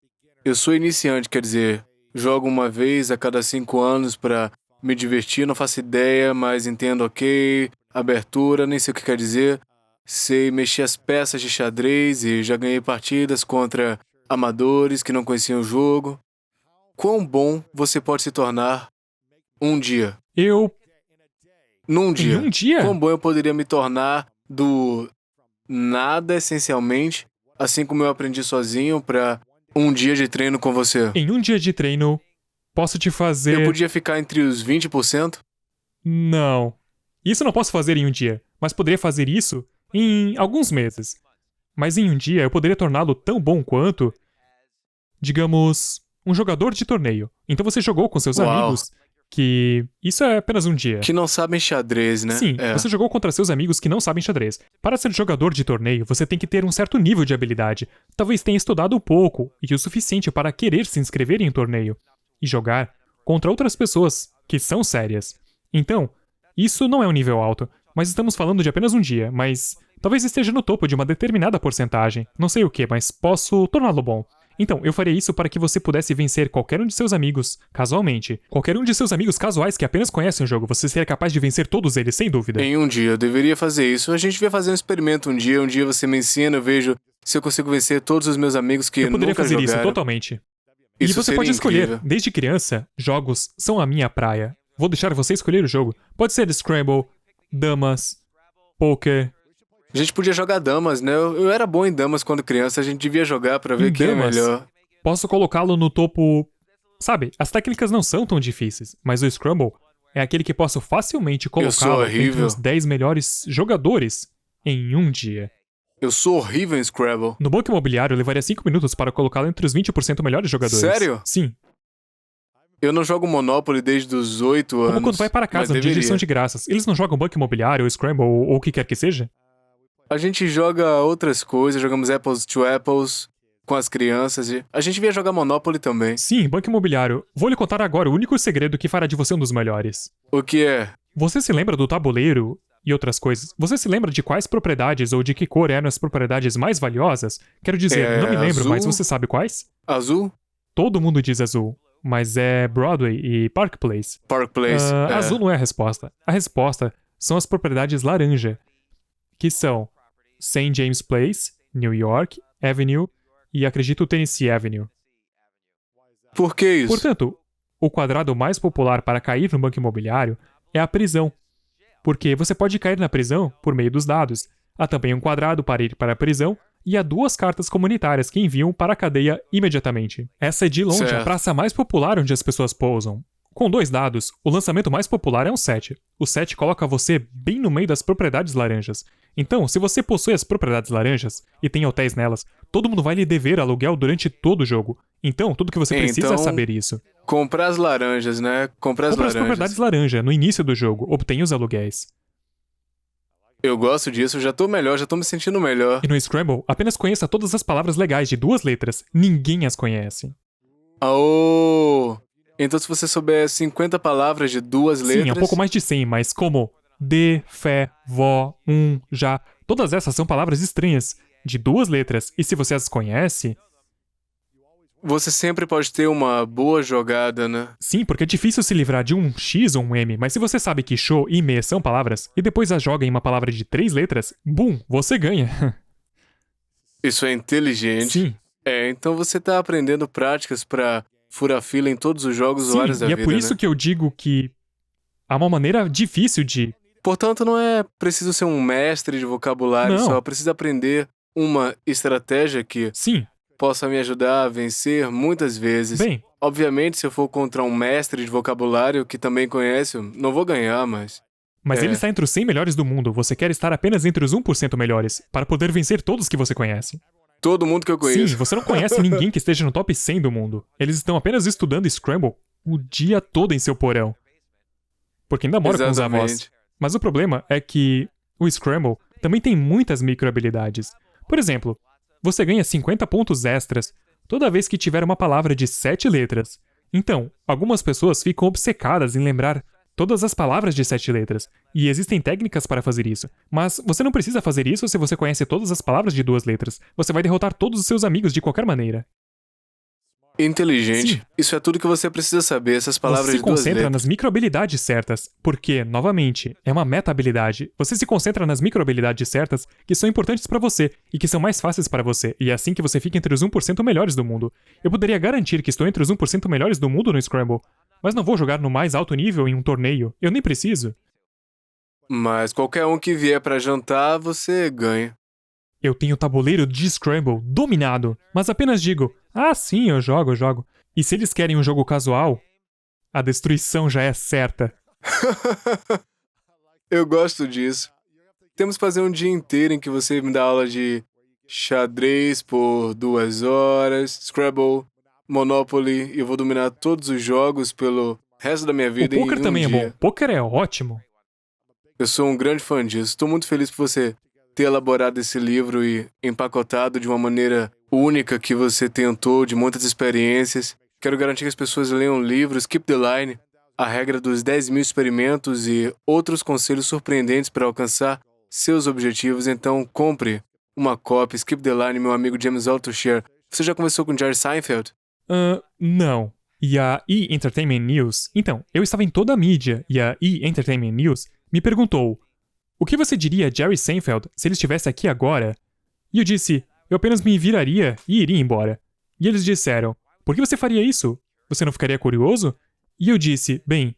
Eu sou iniciante, quer dizer, jogo uma vez a cada 5 anos pra me divertir, não faço ideia, mas entendo ok, abertura, nem sei o que quer dizer. Sei mexer as peças de xadrez e já ganhei partidas contra amadores que não conheciam o jogo. Quão bom você pode se tornar um dia? Num dia. Em um dia? Quão bom eu poderia me tornar do nada, essencialmente, assim como eu aprendi sozinho, pra um dia de treino com você? Em um dia de treino, posso te fazer... Eu podia ficar entre os 20%? Não. Isso não posso fazer em um dia, mas poderia fazer isso em alguns meses. Mas em um dia eu poderia torná-lo tão bom quanto, digamos, um jogador de torneio. Então você jogou com seus Uau. amigos que... Isso é apenas um dia. Que não sabem xadrez, né? Sim, você jogou contra seus amigos que não sabem xadrez. Para ser jogador de torneio, você tem que ter um certo nível de habilidade. Talvez tenha estudado um pouco e o suficiente para querer se inscrever em um torneio e jogar contra outras pessoas que são sérias. Então, isso não é um nível alto, mas estamos falando de apenas um dia, mas talvez esteja no topo de uma determinada porcentagem. Não sei o que, mas posso torná-lo bom. Então, eu faria isso para que você pudesse vencer qualquer um de seus amigos, casualmente. Qualquer um de seus amigos casuais que apenas conhecem o jogo, você seria capaz de vencer todos eles, sem dúvida. Em um dia, eu deveria fazer isso. A gente devia fazer um experimento um dia você me ensina, eu vejo se eu consigo vencer todos os meus amigos que Eu poderia nunca fazer jogaram. isso totalmente. E Isso você seria pode escolher. incrível. Desde criança, jogos são a minha praia. Vou deixar você escolher o jogo. Pode ser Scrabble, Damas, Poker. A gente podia jogar damas, né? Eu era bom em damas quando criança, a gente devia jogar pra ver Em quem é damas? melhor. Posso colocá-lo no topo... Sabe, as técnicas não são tão difíceis, mas o Scrabble é aquele que posso facilmente colocá-lo entre horrível. os 10 melhores jogadores em um dia. Eu sou horrível em Scrabble. No Banco Imobiliário, levaria 5 minutos para colocá-lo entre os 20% melhores jogadores. Sério? Sim. Eu não jogo Monopoly desde os 8 anos. Como quando vai para mas casa de deveria. direção de graças. Eles não jogam Banco Imobiliário, ou Scrabble, ou o que quer que seja? A gente joga outras coisas, jogamos Apples to Apples com as crianças. A gente devia jogar Monopoly também. Sim, Banco Imobiliário. Vou lhe contar agora o único segredo que fará de você um dos melhores. O que é? Você se lembra do tabuleiro e outras coisas? Você se lembra de quais propriedades ou de que cor eram as propriedades mais valiosas? Quero dizer, não me lembro, azul? mas você sabe quais? Azul? Todo mundo diz azul, mas é Broadway e Park Place. Park Place. Azul não é a resposta. A resposta são as propriedades laranja, que são St. James Place, New York Avenue e acredito Tennessee Avenue. Por que isso? Portanto, o quadrado mais popular para cair no banco imobiliário é a prisão, porque você pode cair na prisão por meio dos dados. Há também um quadrado para ir para a prisão e há 2 cartas comunitárias que enviam para a cadeia imediatamente. Essa é de longe Certo. a praça mais popular onde as pessoas pousam. Com 2 dados, o lançamento mais popular é um 7. O 7 coloca você bem no meio das propriedades laranjas. Então, se você possui as propriedades laranjas e tem hotéis nelas, todo mundo vai lhe dever aluguel durante todo o jogo. Então, tudo que você precisa é Então, saber isso. Comprar as laranjas, né? Comprar as Compre as laranjas. propriedades laranja no início do jogo, obtenha os aluguéis. Eu gosto disso, já tô melhor, já tô me sentindo melhor. E no Scrabble, apenas conheça todas as palavras legais de 2 letras. Ninguém as conhece. Oh! Então se você souber 50 palavras de 2 letras... Sim, é um pouco mais de 100, mas como de, fé, vó, já. Todas essas são palavras estranhas, de 2 letras. E se você as conhece... Você sempre pode ter uma boa jogada, né? Sim, porque é difícil se livrar de um X ou um M, mas se você sabe que Sho e Me são palavras, e depois as joga em uma palavra de 3 letras, bum, você ganha. Isso é inteligente. Sim. Então você tá aprendendo práticas pra furar fila em todos os jogos ou áreas da e vida, é por isso né? que eu digo que há uma maneira difícil de... Portanto, não é preciso ser um mestre de vocabulário, Não. só precisa aprender uma estratégia que Sim, possa me ajudar a vencer muitas vezes. bem, Obviamente, se eu for contra um mestre de vocabulário que também conhece, eu não vou ganhar, mas... mas ele está entre os 100 melhores do mundo, você quer estar apenas entre os 1% melhores, para poder vencer todos que você conhece. Todo mundo que eu conheço. Sim, você não conhece ninguém que esteja no top 100 do mundo. Eles estão apenas estudando Scramble o dia todo em seu porão. Porque ainda mora com os avós. Exatamente. Mas o problema é que o Scramble também tem muitas microhabilidades. Por exemplo, você ganha 50 pontos extras toda vez que tiver uma palavra de 7 letras. Então, algumas pessoas ficam obcecadas em lembrar todas as palavras de 7 letras, e existem técnicas para fazer isso. Mas você não precisa fazer isso se você conhece todas as palavras de 2 letras. Você vai derrotar todos os seus amigos de qualquer maneira. Inteligente. Sim. Isso é tudo que você precisa saber, essas palavras Você se de 2 concentra letras. nas microhabilidades certas, porque, novamente, é uma meta-habilidade. Você se concentra nas microhabilidades certas que são importantes para você e que são mais fáceis para você, e é assim que você fica entre os 1% melhores do mundo. Eu poderia garantir que estou entre os 1% melhores do mundo no Scramble, mas não vou jogar no mais alto nível em um torneio. Eu nem preciso. Mas qualquer um que vier pra jantar, você ganha. Eu tenho o tabuleiro de Scramble dominado, mas apenas digo, sim, eu jogo. E se eles querem um jogo casual, a destruição já é certa. Eu gosto disso. Temos que fazer um dia inteiro em que você me dá aula de xadrez por 2 horas, Scrabble, Monopoly, e eu vou dominar todos os jogos pelo resto da minha O vida em poker um também é dia. bom. Poker é ótimo. Eu sou um grande fã disso. Estou muito feliz por você ter elaborado esse livro e empacotado de uma maneira única que você tentou, de muitas experiências. Quero garantir que as pessoas leiam o livro Skip the Line, a regra dos 10.000 experimentos e outros conselhos surpreendentes para alcançar seus objetivos. Então, compre uma cópia. Skip the Line, meu amigo James Altucher. Você já conversou com Jerry Seinfeld? Não. E a E! Entertainment News... Então, eu estava em toda a mídia, e a E! Entertainment News me perguntou: o que você diria a Jerry Seinfeld se ele estivesse aqui agora? E eu disse, eu apenas me viraria e iria embora. E eles disseram, por que você faria isso? Você não ficaria curioso? E eu disse, bem,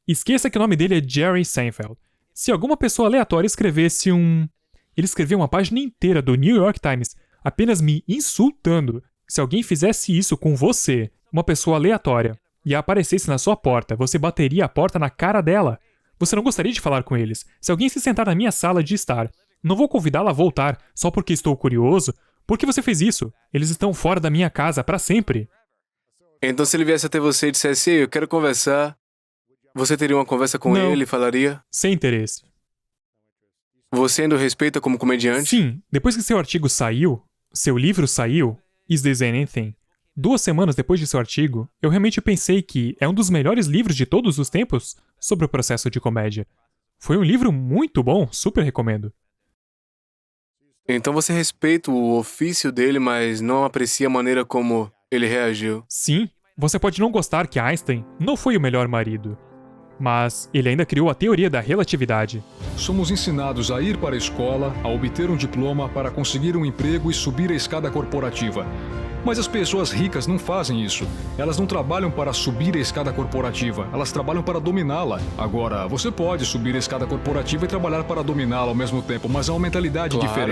esqueça que o nome dele é Jerry Seinfeld. Se alguma pessoa aleatória escrevesse Ele escreveu uma página inteira do New York Times apenas me insultando. Se alguém fizesse isso com você, uma pessoa aleatória, e aparecesse na sua porta, você bateria a porta na cara dela. Você não gostaria de falar com eles. Se alguém se sentar na minha sala de estar, não vou convidá-la a voltar só porque estou curioso. Por que você fez isso? Eles estão fora da minha casa para sempre. Então, se ele viesse até você e dissesse, ei, eu quero conversar, você teria uma conversa com Não. ele e falaria? Sem interesse. Você ainda o respeita como comediante? Sim, depois que seu artigo saiu, seu livro saiu, Is This Anything? 2 semanas depois de seu artigo, eu realmente pensei que é um dos melhores livros de todos os tempos sobre o processo de comédia. Foi um livro muito bom, super recomendo. Então você respeita o ofício dele, mas não aprecia a maneira como ele reagiu. Sim, você pode não gostar que Einstein não foi o melhor marido, mas ele ainda criou a teoria da relatividade. Somos ensinados a ir para a escola, a obter um diploma para conseguir um emprego e subir a escada corporativa. Mas as pessoas ricas não fazem isso. Elas não trabalham para subir a escada corporativa, elas trabalham para dominá-la. Agora, você pode subir a escada corporativa e trabalhar para dominá-la ao mesmo tempo, mas é uma mentalidade Claro. diferente.